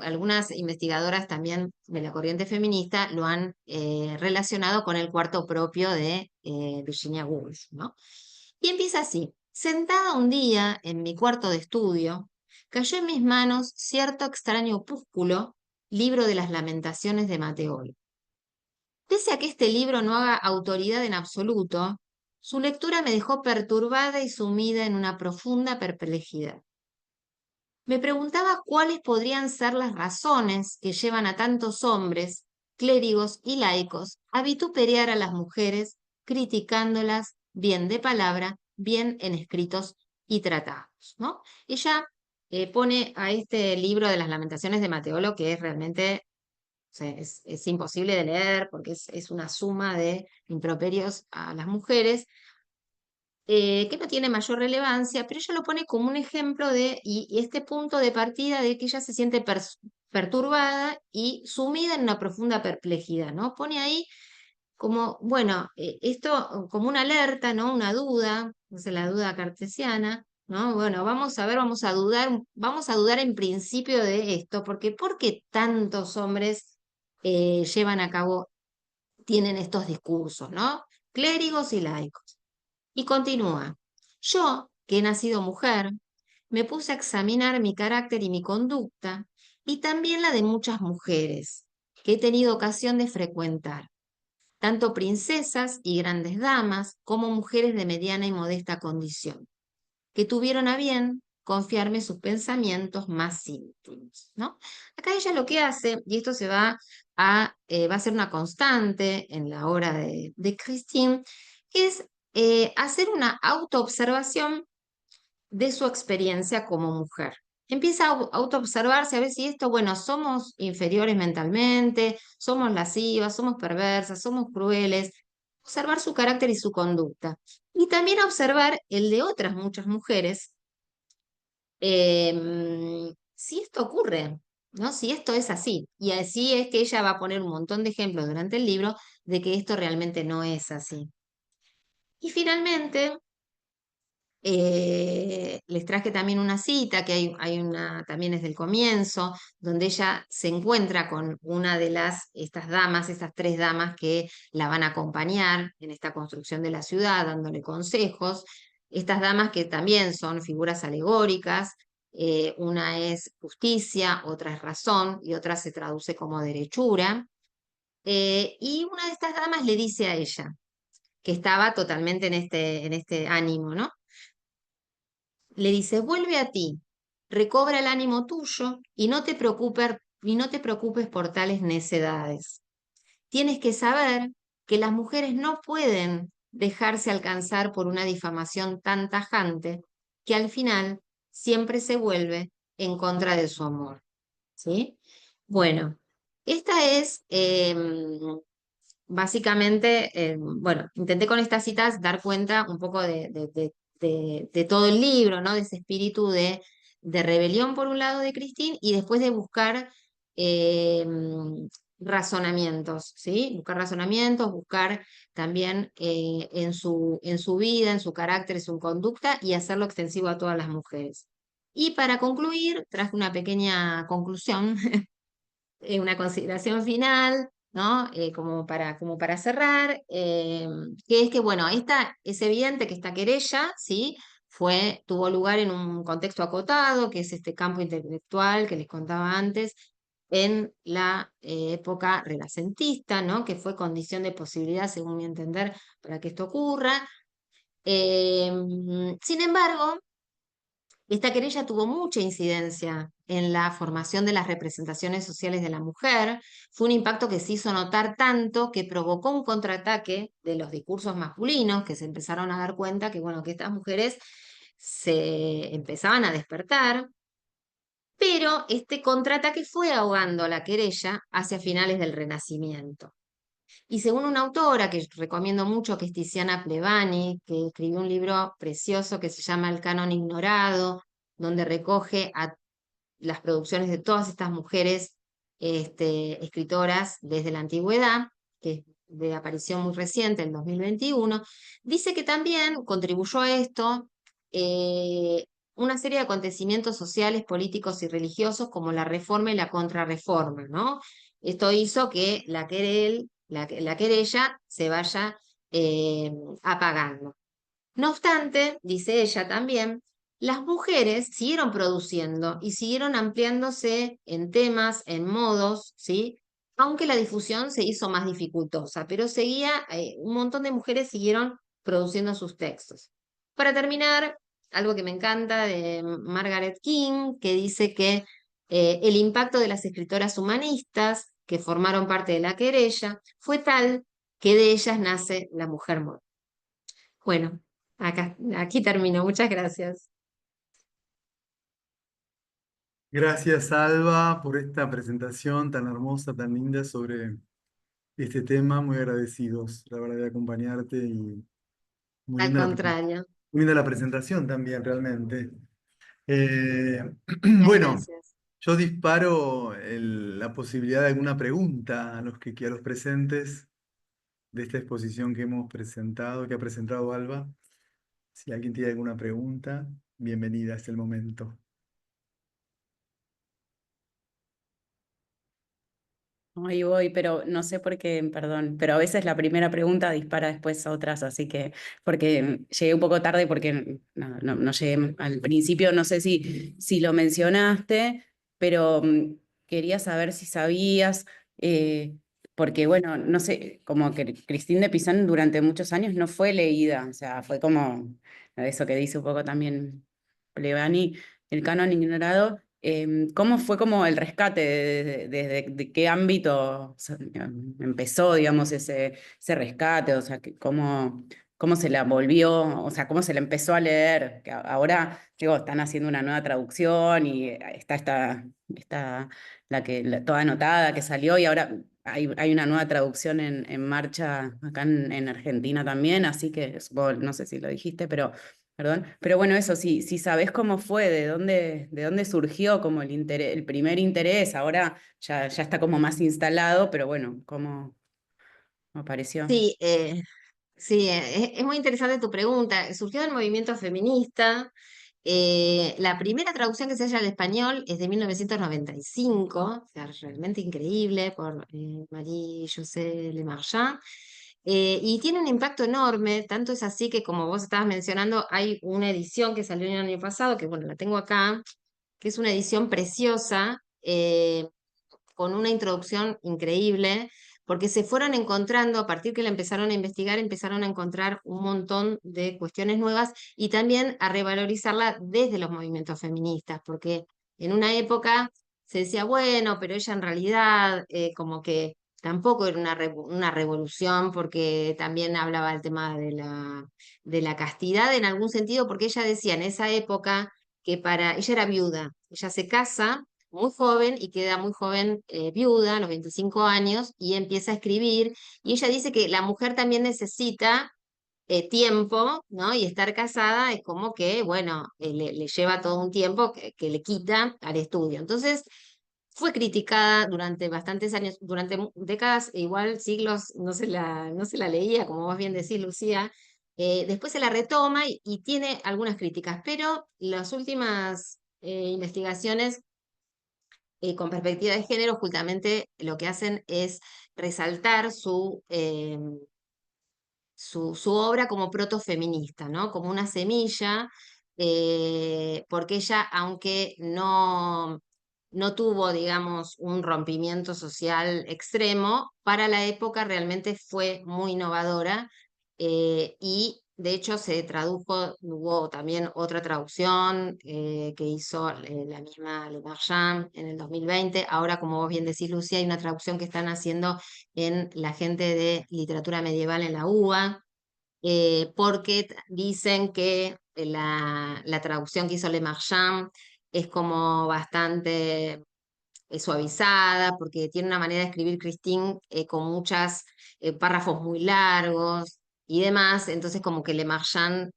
B: algunas investigadoras también de la corriente feminista lo han relacionado con el cuarto propio de Virginia Woolf, ¿no? Y empieza así. Sentada un día en mi cuarto de estudio, cayó en mis manos cierto extraño opúsculo, libro de las lamentaciones de Mateol. Pese a que este libro no haga autoridad en absoluto, su lectura me dejó perturbada y sumida en una profunda perplejidad. Me preguntaba cuáles podrían ser las razones que llevan a tantos hombres, clérigos y laicos, a vituperar a las mujeres, criticándolas bien de palabra, bien en escritos y tratados, ¿no? Ella pone a este libro de las Lamentaciones de Mateolo, que es realmente, o sea, es imposible de leer porque es una suma de improperios a las mujeres, que no tiene mayor relevancia, pero ella lo pone como un ejemplo y este punto de partida de que ella se siente perturbada y sumida en una profunda perplejidad, ¿no? Pone ahí como, bueno, esto como una alerta, ¿no? Una duda, no sé, la duda cartesiana, ¿no? Bueno, vamos a ver, vamos a dudar en principio de esto, porque ¿por qué tantos hombres llevan a cabo, tienen estos discursos, ¿no? Clérigos y laicos. Y continúa, yo, que he nacido mujer, me puse a examinar mi carácter y mi conducta, y también la de muchas mujeres que he tenido ocasión de frecuentar tanto princesas y grandes damas como mujeres de mediana y modesta condición, que tuvieron a bien confiarme sus pensamientos más íntimos, ¿no? Acá ella lo que hace, y esto va a ser una constante en la obra de Christine, es hacer una autoobservación de su experiencia como mujer. Empieza a autoobservarse a ver si esto, bueno, somos inferiores mentalmente, somos lascivas, somos perversas, somos crueles, observar su carácter y su conducta. Y también observar el de otras muchas mujeres, si esto ocurre, ¿no? Si esto es así. Y así es que ella va a poner un montón de ejemplos durante el libro de que esto realmente no es así. Y finalmente, les traje también una cita que hay una, también es del comienzo, donde ella se encuentra con una de estas damas, estas tres damas que la van a acompañar en esta construcción de la ciudad, dándole consejos. Estas damas que también son figuras alegóricas, una es justicia, otra es razón y otra se traduce como derechura. Y una de estas damas le dice a ella, que estaba totalmente en este ánimo, ¿no? Le dice, vuelve a ti, recobra el ánimo tuyo y no te preocupes por tales necedades. Tienes que saber que las mujeres no pueden dejarse alcanzar por una difamación tan tajante que al final siempre se vuelve en contra de su amor. ¿Sí? Bueno, esta es básicamente, bueno, intenté con estas citas dar cuenta un poco de todo el libro, ¿no? De ese espíritu de rebelión por un lado de Christine y después de buscar eh, razonamientos, ¿sí? Buscar razonamientos, buscar también en su vida, en su carácter, en su conducta y hacerlo extensivo a todas las mujeres. Y para concluir, traje una pequeña conclusión una consideración final, ¿no? Como para cerrar, que es que, bueno, es evidente que esta querella, ¿sí? Tuvo lugar en un contexto acotado, que es este campo intelectual que les contaba antes, en la época renacentista, ¿no? Que fue condición de posibilidad, según mi entender, para que esto ocurra. Sin embargo, esta querella tuvo mucha incidencia en la formación de las representaciones sociales de la mujer. Fue un impacto que se hizo notar tanto que provocó un contraataque de los discursos masculinos, que se empezaron a dar cuenta que, bueno, que estas mujeres se empezaban a despertar, pero este contraataque fue ahogando la querella hacia finales del Renacimiento. Y según una autora que recomiendo mucho, que es Tiziana Plevani, que escribió un libro precioso que se llama El Canon Ignorado, donde recoge a las producciones de todas estas mujeres escritoras desde la antigüedad, que es de aparición muy reciente, en 2021, dice que también contribuyó a esto una serie de acontecimientos sociales, políticos y religiosos como la reforma y la contrarreforma, ¿no? Esto hizo que la querella se vaya apagando. No obstante, dice ella también, las mujeres siguieron produciendo y siguieron ampliándose en temas, en modos, ¿sí? Aunque la difusión se hizo más dificultosa, pero un montón de mujeres siguieron produciendo sus textos. Para terminar, algo que me encanta de Margaret King, que dice que el impacto de las escritoras humanistas que formaron parte de la querella fue tal que de ellas nace la mujer moderna. Bueno, aquí termino. Muchas gracias.
A: Gracias, Alba, por esta presentación tan hermosa, tan linda sobre este tema. Muy agradecidos, la verdad, de acompañarte y muy
B: Al
A: linda
B: contrario.
A: muy linda la presentación también, realmente. Eh,
B: Muchas
A: bueno,
B: gracias.
A: Yo disparo la posibilidad de alguna pregunta a los presentes de esta exposición que hemos presentado, que ha presentado Alba. Si alguien tiene alguna pregunta, bienvenida, es el momento.
C: Ahí voy, pero no sé por qué, perdón, pero a veces la primera pregunta dispara después a otras, así que, porque llegué un poco tarde porque no llegué al principio, no sé si lo mencionaste, pero quería saber si sabías, porque bueno, no sé, como que Christine de Pizan durante muchos años no fue leída, o sea, fue como eso que dice un poco también Plevani, el canon ignorado. ¿Cómo fue como el rescate? ¿De qué ámbito empezó, digamos, ese rescate? O sea, cómo se la volvió, o sea, cómo se la empezó a leer? Que ahora, digo, están haciendo una nueva traducción y está toda anotada que salió y ahora hay una nueva traducción en marcha acá en Argentina también, así que supongo, no sé si lo dijiste, pero perdón, pero bueno, eso, si sabés cómo fue, de dónde surgió como el interés, el primer interés, ahora ya está como más instalado, pero bueno, ¿cómo apareció?
B: Sí, sí, es muy interesante tu pregunta. Surgió del movimiento feminista. La primera traducción que se halla al español es de 1995, o sea, realmente increíble, por Marie-José Lemarchand. Y tiene un impacto enorme, tanto es así que, como vos estabas mencionando, hay una edición que salió el año pasado, que bueno, la tengo acá, que es una edición preciosa, con una introducción increíble, porque se fueron encontrando, a partir que la empezaron a investigar, empezaron a encontrar un montón de cuestiones nuevas y también a revalorizarla desde los movimientos feministas, porque en una época se decía, bueno, pero ella en realidad como que tampoco era una revolución, porque también hablaba del tema de la castidad en algún sentido, porque ella decía en esa época que ella era viuda, ella se casa muy joven y queda muy joven viuda, a los 25 años, y empieza a escribir. Y ella dice que la mujer también necesita tiempo, ¿no? Y estar casada es como que, bueno, le lleva todo un tiempo que le quita al estudio. Entonces, fue criticada durante bastantes años, durante décadas, e igual siglos, no se la leía, como vos bien decís, Lucía. Después se la retoma y tiene algunas críticas, pero las últimas investigaciones con perspectiva de género, justamente lo que hacen es resaltar su obra como protofeminista, ¿no? Como una semilla, porque ella, aunque no tuvo, digamos, un rompimiento social extremo, para la época realmente fue muy innovadora y de hecho se tradujo, hubo también otra traducción que hizo la misma Le Marchand en el 2020. Ahora, como vos bien decís, Lucía, hay una traducción que están haciendo en la gente de literatura medieval en la UBA, porque dicen que la traducción que hizo Le Marchand es como bastante suavizada, porque tiene una manera de escribir Christine con muchas párrafos muy largos y demás, entonces como que Le Marchand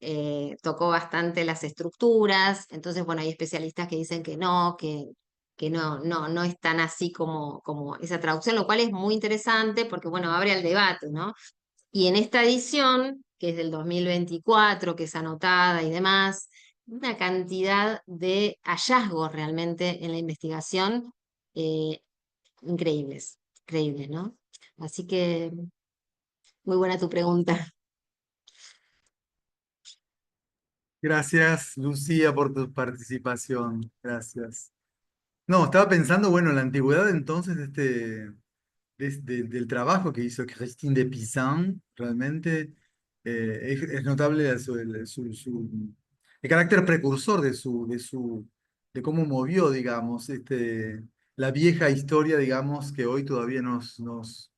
B: tocó bastante las estructuras, entonces bueno, hay especialistas que dicen que no es tan así como esa traducción, lo cual es muy interesante porque bueno, abre al debate, ¿no? Y en esta edición, que es del 2024, que es anotada y demás, una cantidad de hallazgos realmente en la investigación eh, increíbles, increíbles, ¿no? Así que muy buena tu pregunta.
A: Gracias, Lucía, por tu participación. Gracias. No, estaba pensando, bueno, en la antigüedad entonces del trabajo que hizo Christine de Pizan, realmente es notable el carácter precursor de cómo movió, digamos, la vieja historia, digamos, que hoy todavía nos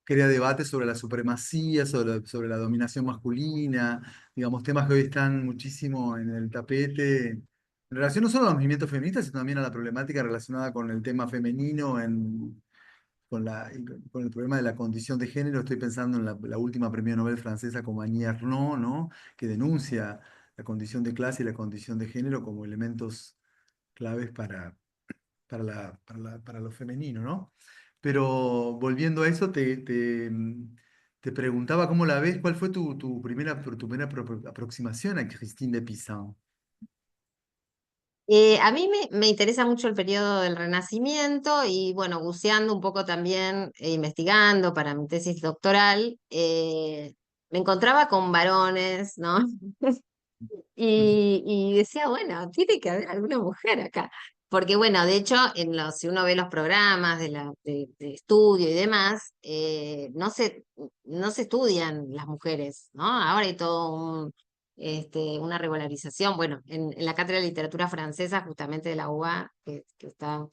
A: crea debate sobre la supremacía, sobre la dominación masculina, digamos, temas que hoy están muchísimo en el tapete, en relación no solo a los movimientos feministas, sino también a la problemática relacionada con el tema femenino con el problema de la condición de género. Estoy pensando en la última premio Nobel francesa como Annie Ernaux, ¿no? Que denuncia la condición de clase y la condición de género como elementos claves para lo femenino, ¿no? Pero volviendo a eso, te preguntaba cómo la ves, ¿cuál fue tu primera aproximación a Christine de Pizan?
B: A mí me interesa mucho el periodo del Renacimiento y bueno, buceando un poco también, investigando para mi tesis doctoral, me encontraba con varones, ¿no? Y decía, bueno, tiene que haber alguna mujer acá. Porque bueno, de hecho, si uno ve los programas de estudio y demás, no se estudian las mujeres, ¿no? Ahora hay todo una regularización. Bueno, en la Cátedra de Literatura Francesa, justamente de la UBA, que está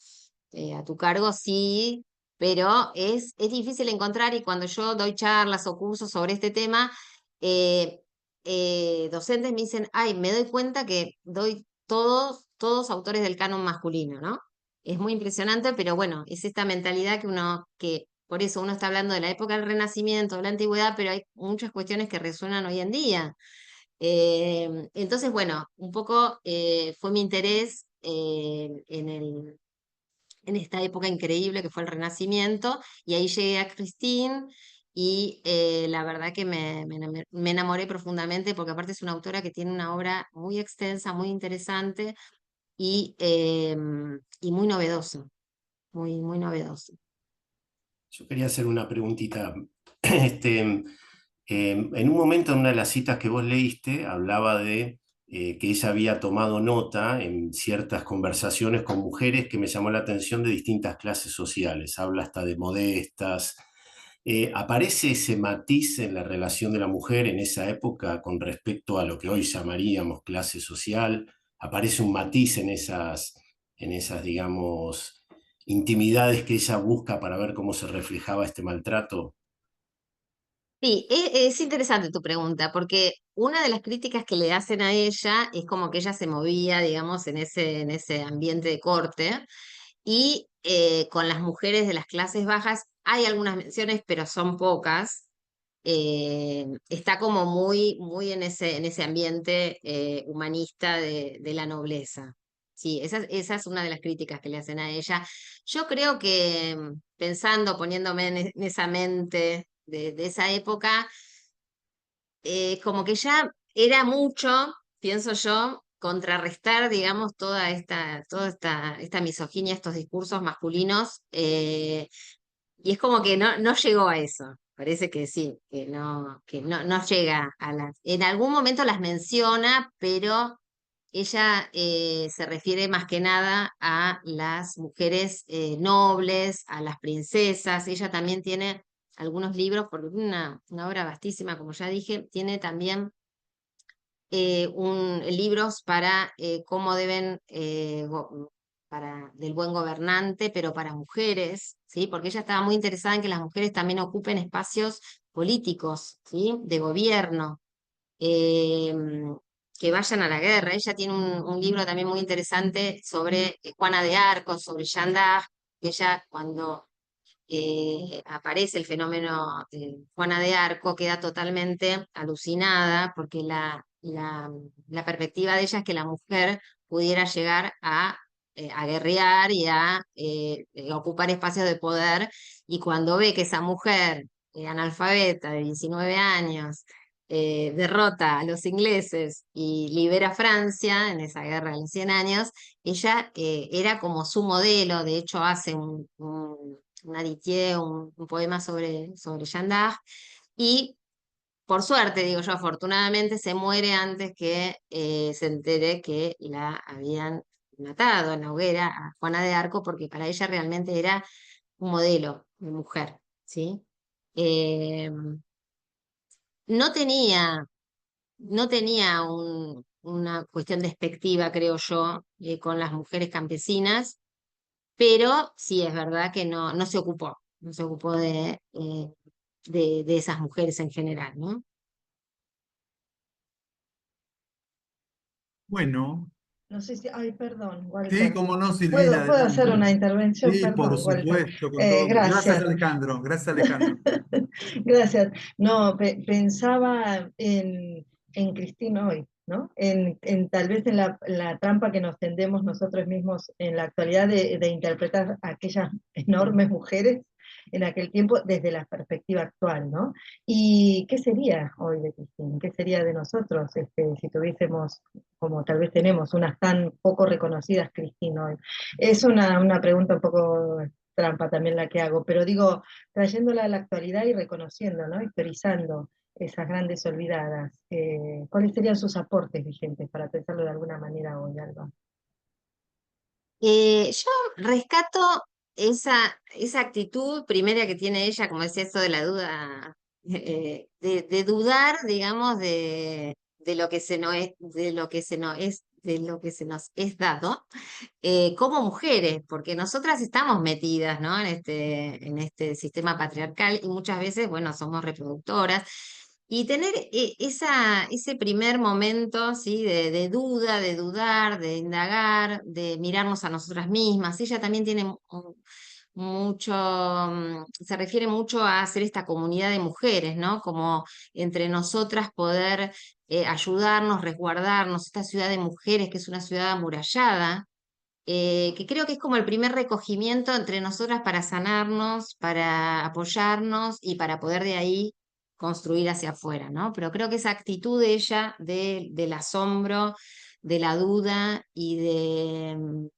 B: a tu cargo, sí, pero es difícil encontrar y cuando yo doy charlas o cursos sobre este tema, eh, docentes me dicen, ay, me doy cuenta que doy todos autores del canon masculino, ¿no? Es muy impresionante, pero bueno, es esta mentalidad que por eso uno está hablando de la época del Renacimiento, de la Antigüedad, pero hay muchas cuestiones que resuenan hoy en día. Entonces, bueno, un poco fue mi interés en esta época increíble que fue el Renacimiento, y ahí llegué a Christine, y la verdad que me enamoré profundamente, porque aparte es una autora que tiene una obra muy extensa, muy interesante y muy novedosa, muy novedosa.
D: Yo quería hacer una preguntita. Este, en un momento, en una de las citas que vos leíste, hablaba de que ella había tomado nota en ciertas conversaciones con mujeres que me llamó la atención de distintas clases sociales. Habla hasta de modestas. ¿Aparece ese matiz en la relación de la mujer en esa época con respecto a lo que hoy llamaríamos clase social? ¿Aparece un matiz en esas, digamos, intimidades que ella busca para ver cómo se reflejaba este maltrato?
B: Sí, es interesante tu pregunta, porque una de las críticas que le hacen a ella es como que ella se movía, digamos, en ese ambiente de corte, y con las mujeres de las clases bajas hay algunas menciones, pero son pocas. Está como muy en ese ambiente humanista de la nobleza. Sí, esa es una de las críticas que le hacen a ella. Yo creo que pensando, poniéndome en esa mente de esa época, como que ya era mucho, pienso yo, contrarrestar, digamos, toda esta misoginia, estos discursos masculinos, y es como que no llegó a eso. Parece que sí, que no llega a las. En algún momento las menciona, pero ella se refiere más que nada a las mujeres nobles, a las princesas. Ella también tiene algunos libros, porque tiene una obra vastísima, como ya dije, tiene también libros para cómo deben, del buen gobernante, pero para mujeres, ¿sí? Porque ella estaba muy interesada en que las mujeres también ocupen espacios políticos, ¿sí? De gobierno, eh, que vayan a la guerra. Ella tiene un libro también muy interesante sobre Juana de Arco, sobre Jeanne d'Arc, que ella cuando aparece el fenómeno de Juana de Arco, queda totalmente alucinada porque la perspectiva de ella es que la mujer pudiera llegar a guerrear y a ocupar espacios de poder, y cuando ve que esa mujer analfabeta de 19 años derrota a los ingleses y libera a Francia en esa guerra de los 100 años, ella era como su modelo. De hecho hace una dictée, un poema sobre Jeanne d'Arc, y por suerte, digo yo, afortunadamente se muere antes que se entere que la habían matado en la hoguera a Juana de Arco, porque para ella realmente era un modelo de mujer, ¿sí? Eh, no tenía, no tenía una cuestión despectiva, creo yo, con las mujeres campesinas, pero sí es verdad que no se ocupó de esas mujeres en general, ¿no?
A: Bueno,
E: No sé si, ay, perdón,
A: sí,
E: Walter.
A: cómo no,
E: ¿Puedo,
A: Silvina,
E: puedo hacer
A: adelante.
E: una intervención?
A: Sí, por
E: Perdón, Walter.
A: supuesto, con todo gusto. Gracias,
E: Gracias.
A: Alejandro. Gracias, Alejandro.
E: Gracias. No, pensaba en Cristina hoy. ¿no? Tal vez en la trampa que nos tendemos nosotros mismos en la actualidad de interpretar a aquellas enormes mujeres en aquel tiempo desde la perspectiva actual, ¿no? ¿Y qué sería hoy de Cristina? ¿Qué sería de nosotros si tuviésemos, como tal vez tenemos, unas tan poco reconocidas Cristina hoy? Es una pregunta un poco trampa también la que hago, pero digo, trayéndola a la actualidad y reconociendo, ¿no? Historizando esas grandes olvidadas. ¿Cuáles serían sus aportes vigentes para pensarlo de alguna manera hoy, Alba?
B: Yo rescato esa actitud primera que tiene ella, como decía, esto de la duda, de dudar, digamos, de lo que se nos es, de lo que se nos es, de lo que se nos es dado, como mujeres, porque nosotras estamos metidas, ¿no? En este sistema patriarcal y muchas veces, bueno, somos reproductoras. Y tener ese primer momento, ¿sí? De duda, de dudar, de indagar, de mirarnos a nosotras mismas. Ella también tiene mucho, se refiere mucho a hacer esta comunidad de mujeres, ¿no? Como entre nosotras poder ayudarnos, resguardarnos, esta ciudad de mujeres que es una ciudad amurallada, que creo que es como el primer recogimiento entre nosotras para sanarnos, para apoyarnos y para poder de ahí construir hacia afuera, ¿no? Pero creo que esa actitud de ella, del asombro, de la duda y de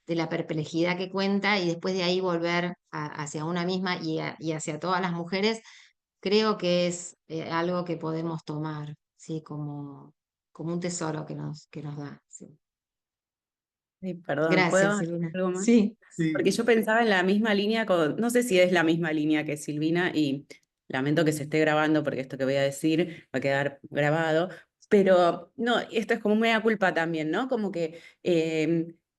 B: la perplejidad que cuenta, y después de ahí volver hacia una misma y hacia todas las mujeres, creo que es algo que podemos tomar, ¿sí? Como un tesoro que nos da. ¿Sí?
C: Sí, perdón, ¿puedo
B: Gracias,
C: agregar
B: Silvina.
C: algo más?
B: Sí.
C: Porque
A: Sí,
C: yo pensaba en la misma línea no sé si es la misma línea que Silvina, y lamento que se esté grabando porque esto que voy a decir va a quedar grabado, pero no, esto es como mea culpa también, ¿no? Como que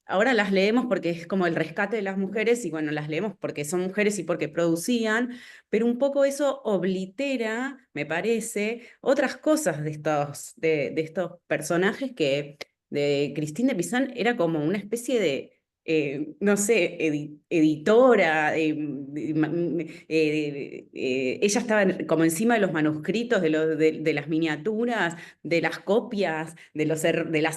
C: ahora las leemos porque es como el rescate de las mujeres, y bueno, las leemos porque son mujeres y porque producían, pero un poco eso oblitera, me parece, otras cosas de estos personajes que de Christine de Pizan era como una especie de, no sé, editora. Ella estaba como encima de los manuscritos, de las miniaturas, de las copias, de las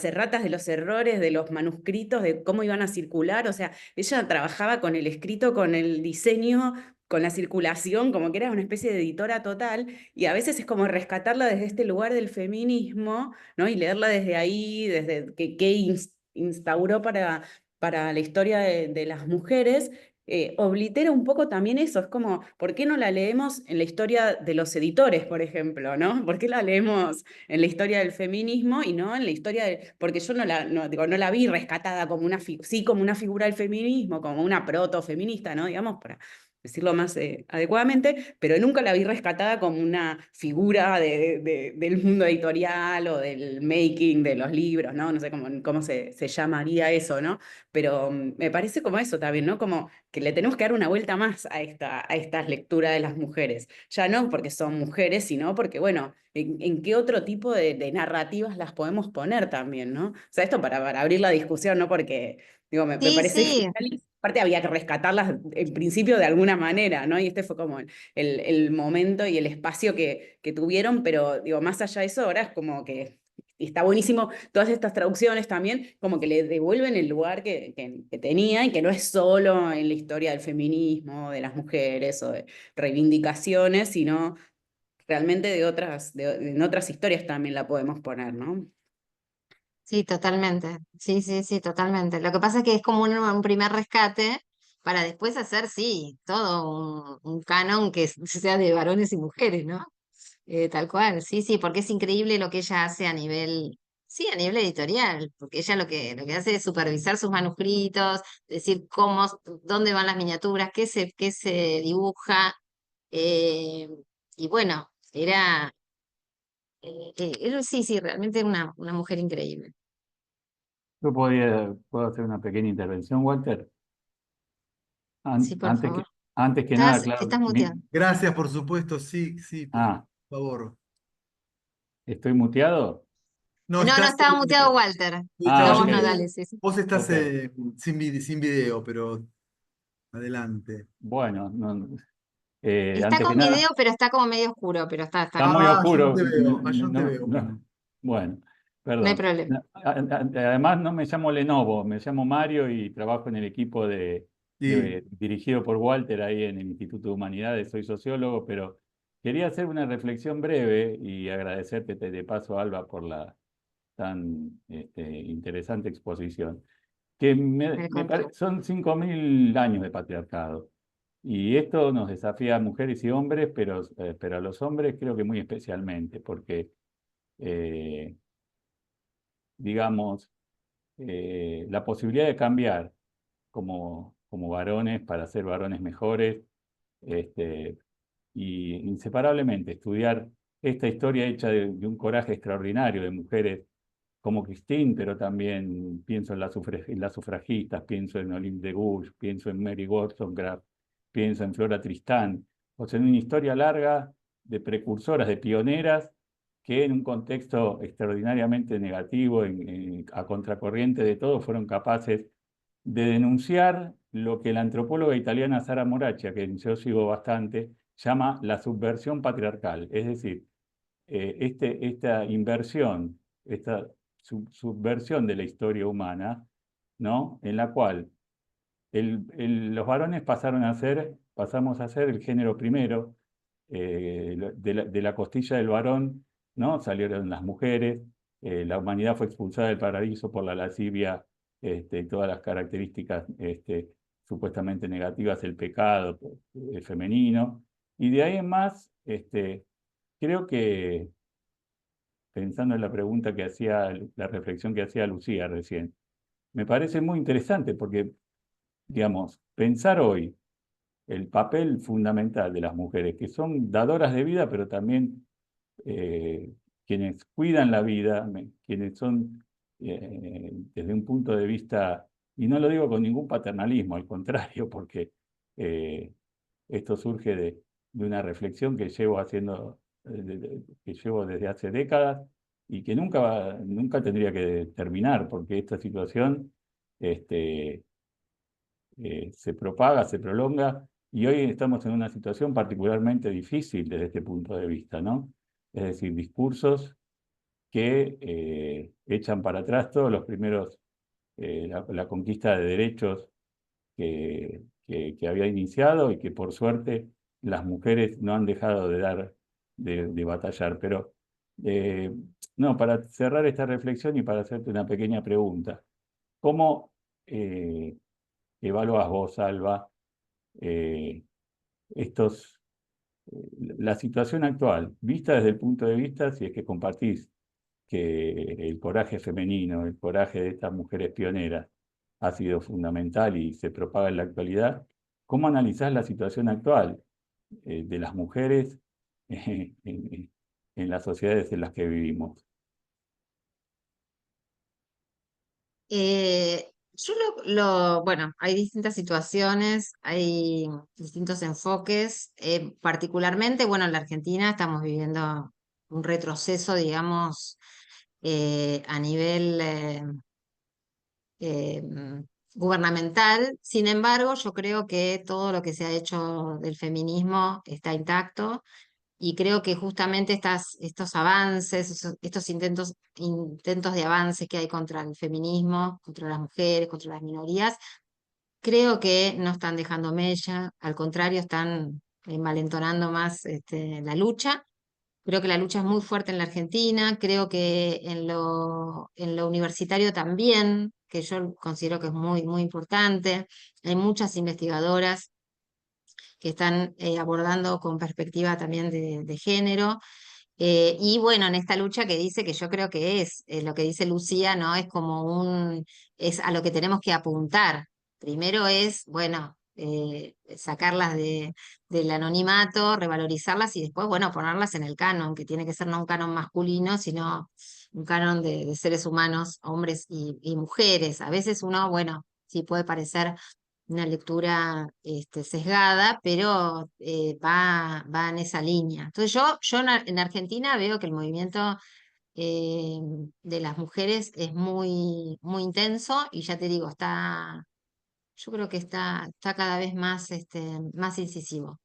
C: erratas, de los errores, de los manuscritos, de cómo iban a circular. O sea, ella trabajaba con el escrito, con el diseño, con la circulación, como que era una especie de editora total, y a veces es como rescatarla desde este lugar del feminismo, ¿no? Y leerla desde ahí, desde que instauró para la historia de las mujeres, oblitera un poco también eso. Es como, ¿por qué no la leemos en la historia de los editores, por ejemplo, ¿no? ¿Por qué la leemos en la historia del feminismo y no en la historia de... Porque yo digo, no la vi rescatada como sí, como una figura del feminismo, como una proto-feminista, ¿no? Digamos, para decirlo más adecuadamente, pero nunca la vi rescatada como una figura del mundo editorial o del making de los libros, ¿no? No sé cómo se llamaría eso, ¿no? Pero me parece como eso también, ¿no? Como que le tenemos que dar una vuelta más a estas lecturas de las mujeres. Ya no porque son mujeres, sino porque, bueno, en qué otro tipo de narrativas las podemos poner también, ¿no? O sea, esto para abrir la discusión, ¿no? Porque, digo, me
B: Sí,
C: parece
B: sí,
C: genial. Aparte había que rescatarlas en principio de alguna manera, ¿no? Y este fue como el momento y el espacio que tuvieron, pero digo, más allá de eso, ahora es como que y está buenísimo todas estas traducciones también, como que le devuelven el lugar que tenía, y que no es solo en la historia del feminismo, de las mujeres o de reivindicaciones, sino realmente en otras historias también la podemos poner, ¿no?
B: sí, totalmente. Sí, sí, sí, totalmente. Lo que pasa es que es como un primer rescate para después hacer, sí, todo un canon que sea de varones y mujeres, ¿no? Tal cual, sí, sí, porque es increíble lo que ella hace a nivel, sí, a nivel editorial, porque ella lo que hace es supervisar sus manuscritos, decir dónde van las miniaturas, qué se dibuja, eh, y bueno, sí, sí, realmente una mujer increíble.
F: ¿Puedo hacer una pequeña intervención, Walter?
B: Sí, por
F: Antes que,
B: favor.
F: antes que nada, claro,
B: Estás muteado.
A: gracias, por supuesto, sí, sí, por
F: ah,
A: favor.
F: ¿estoy muteado?
A: No,
B: No, no
A: estás,
B: estaba muteado Walter.
F: Ah,
B: No,
F: ok,
B: vos no, dale, sí, sí.
A: vos estás
F: ok.
A: sin video, pero adelante.
F: Bueno,
B: Está
F: antes que
B: con video,
F: nada,
B: pero está como medio oscuro, pero está
F: está muy
B: bien.
A: Ah, yo no
F: oscuro.
A: te veo, ah, yo no te veo.
F: Bueno,
B: No hay
F: Perdón.
B: problema.
F: Además, no me llamo Lenovo, me llamo Mario y trabajo en el equipo
A: Sí,
F: dirigido por Walter ahí en el Instituto de Humanidades. Soy sociólogo, pero quería hacer una reflexión breve y agradecerte de paso, Alba, por la tan interesante exposición. Que
B: Al contrario.
F: son 5.000 años de patriarcado. Y esto nos desafía a mujeres y hombres, pero a los hombres creo que muy especialmente, porque, digamos, la posibilidad de cambiar como varones para ser varones mejores, este, y inseparablemente estudiar esta historia hecha de un coraje extraordinario de mujeres como Christine, pero también pienso en las sufragistas, pienso en Olympe de Gouges, pienso en Mary Wollstonecraft, pienso en Flora Tristán, o sea, en una historia larga de precursoras, de pioneras, que en un contexto extraordinariamente negativo, a contracorriente de todo, fueron capaces de denunciar lo que la antropóloga italiana Sara Moracci, a quien yo sigo bastante, llama la subversión patriarcal, es decir, esta inversión, esta subversión de la historia humana, ¿no? En la cual los varones pasamos a ser el género primero, de la costilla del varón, ¿no? Salieron las mujeres, la humanidad fue expulsada del paraíso por la lascivia, y todas las características supuestamente negativas, el pecado femenino, y de ahí en más, creo que pensando en la pregunta que hacía, la reflexión que hacía Lucía recién, me parece muy interesante porque, digamos, pensar hoy el papel fundamental de las mujeres, que son dadoras de vida, pero también quienes cuidan la vida, quienes son, desde un punto de vista, y no lo digo con ningún paternalismo, al contrario, porque eh, esto surge de una reflexión que llevo haciendo, que llevo desde hace décadas y que nunca tendría que terminar, porque esta situación este, se propaga, se prolonga, y hoy estamos en una situación particularmente difícil desde este punto de vista, ¿no? Es decir, discursos que echan para atrás todos los primeros, la conquista de derechos que había iniciado y que por suerte las mujeres no han dejado de batallar. Pero eh, no, para cerrar esta reflexión y para hacerte una pequeña pregunta, ¿cómo evalúas vos, Alba, eh, estos, la situación actual, vista desde el punto de vista, si es que compartís que el coraje femenino, el coraje de estas mujeres pioneras ha sido fundamental y se propaga en la actualidad? ¿Cómo analizás la situación actual de las mujeres en las sociedades en las que vivimos?
B: Bueno, hay distintas situaciones, hay distintos enfoques. Particularmente, bueno, en la Argentina estamos viviendo un retroceso, digamos, a nivel eh, gubernamental. Sin embargo, yo creo que todo lo que se ha hecho del feminismo está intacto y creo que justamente estos avances, estos intentos de avance que hay contra el feminismo, contra las mujeres, contra las minorías, creo que no están dejando mella, al contrario, están envalentonando más la lucha. Creo que la lucha es muy fuerte en la Argentina, creo que en lo universitario también, que yo considero que es muy, muy importante. Hay muchas investigadoras que están abordando con perspectiva también de género. Y bueno, en esta lucha que dice que yo creo que es lo que dice Lucía, ¿no? Es como es a lo que tenemos que apuntar. Primero es, bueno, sacarlas del anonimato, revalorizarlas y después, bueno, ponerlas en el canon, que tiene que ser no un canon masculino, sino un canon de seres humanos, hombres y mujeres. A veces uno, bueno, sí puede parecer una lectura sesgada, pero va en esa línea. Entonces yo en Argentina veo que el movimiento eh, de las mujeres es muy, muy intenso y ya te digo, yo creo que está cada vez más, más incisivo.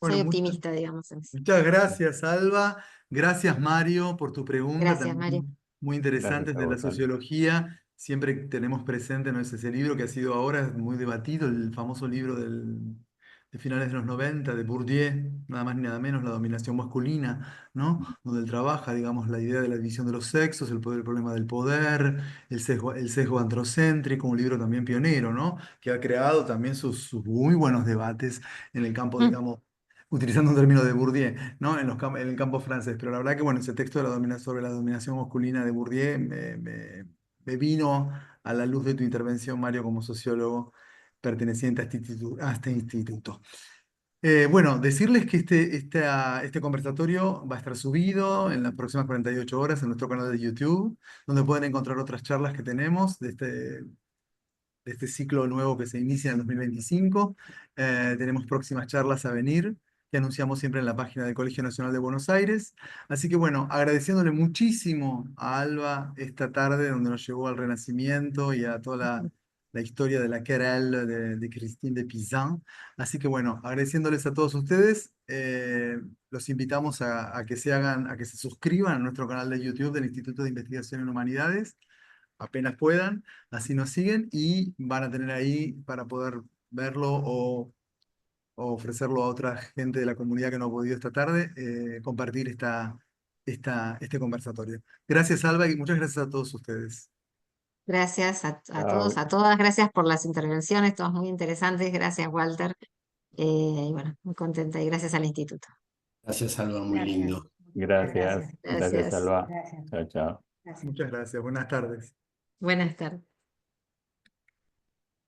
A: Bueno,
B: soy optimista, digamos. En eso.
A: muchas gracias, Alba. Gracias, Mario, por tu pregunta,
B: Gracias, Mario.
A: también muy interesantes
F: Gracias a
A: de la
F: vos, Alba.
A: sociología. Siempre tenemos presente, ¿no?, es ese libro que ha sido ahora muy debatido, el famoso libro de finales de los 90 de Bourdieu, nada más ni nada menos, La dominación masculina, ¿no? Donde él trabaja, digamos, la idea de la división de los sexos, el poder, el problema del poder, el sesgo androcéntrico, un libro también pionero, ¿no? Que ha creado también sus muy buenos debates en el campo,
B: Mm.
A: digamos, utilizando un término de Bourdieu, ¿no? En el campo francés. Pero la verdad que, bueno, ese texto de sobre la dominación masculina de Bourdieu me vino a la luz de tu intervención, Mario, como sociólogo perteneciente a este instituto. Bueno, decirles que este conversatorio va a estar subido en las próximas 48 horas en nuestro canal de YouTube, donde pueden encontrar otras charlas que tenemos de este ciclo nuevo que se inicia en el 2025. Tenemos próximas charlas a venir, que anunciamos siempre en la página del Colegio Nacional de Buenos Aires. Así que bueno, agradeciéndole muchísimo a Alba esta tarde, donde nos llevó al Renacimiento y a toda la historia de la querelle de Christine de Pizan. Así que bueno, agradeciéndoles a todos ustedes, los invitamos a que a que se suscriban a nuestro canal de YouTube del Instituto de Investigación en Humanidades apenas puedan, así nos siguen y van a tener ahí para poder verlo o ofrecerlo a otra gente de la comunidad que no ha podido esta tarde, compartir este conversatorio. Gracias, Alba, y muchas gracias a todos ustedes.
B: Gracias a todos,
F: Chao.
B: a todas. Gracias por las intervenciones, todas muy interesantes. Gracias, Walter. Y bueno, muy contenta y gracias al instituto.
D: Gracias, Alba, muy
E: Gracias.
D: lindo.
F: Gracias. Gracias,
B: Gracias.
F: Alba.
E: Gracias.
F: Chao, chao.
E: Gracias.
A: Muchas gracias. Buenas tardes.
B: Buenas tardes.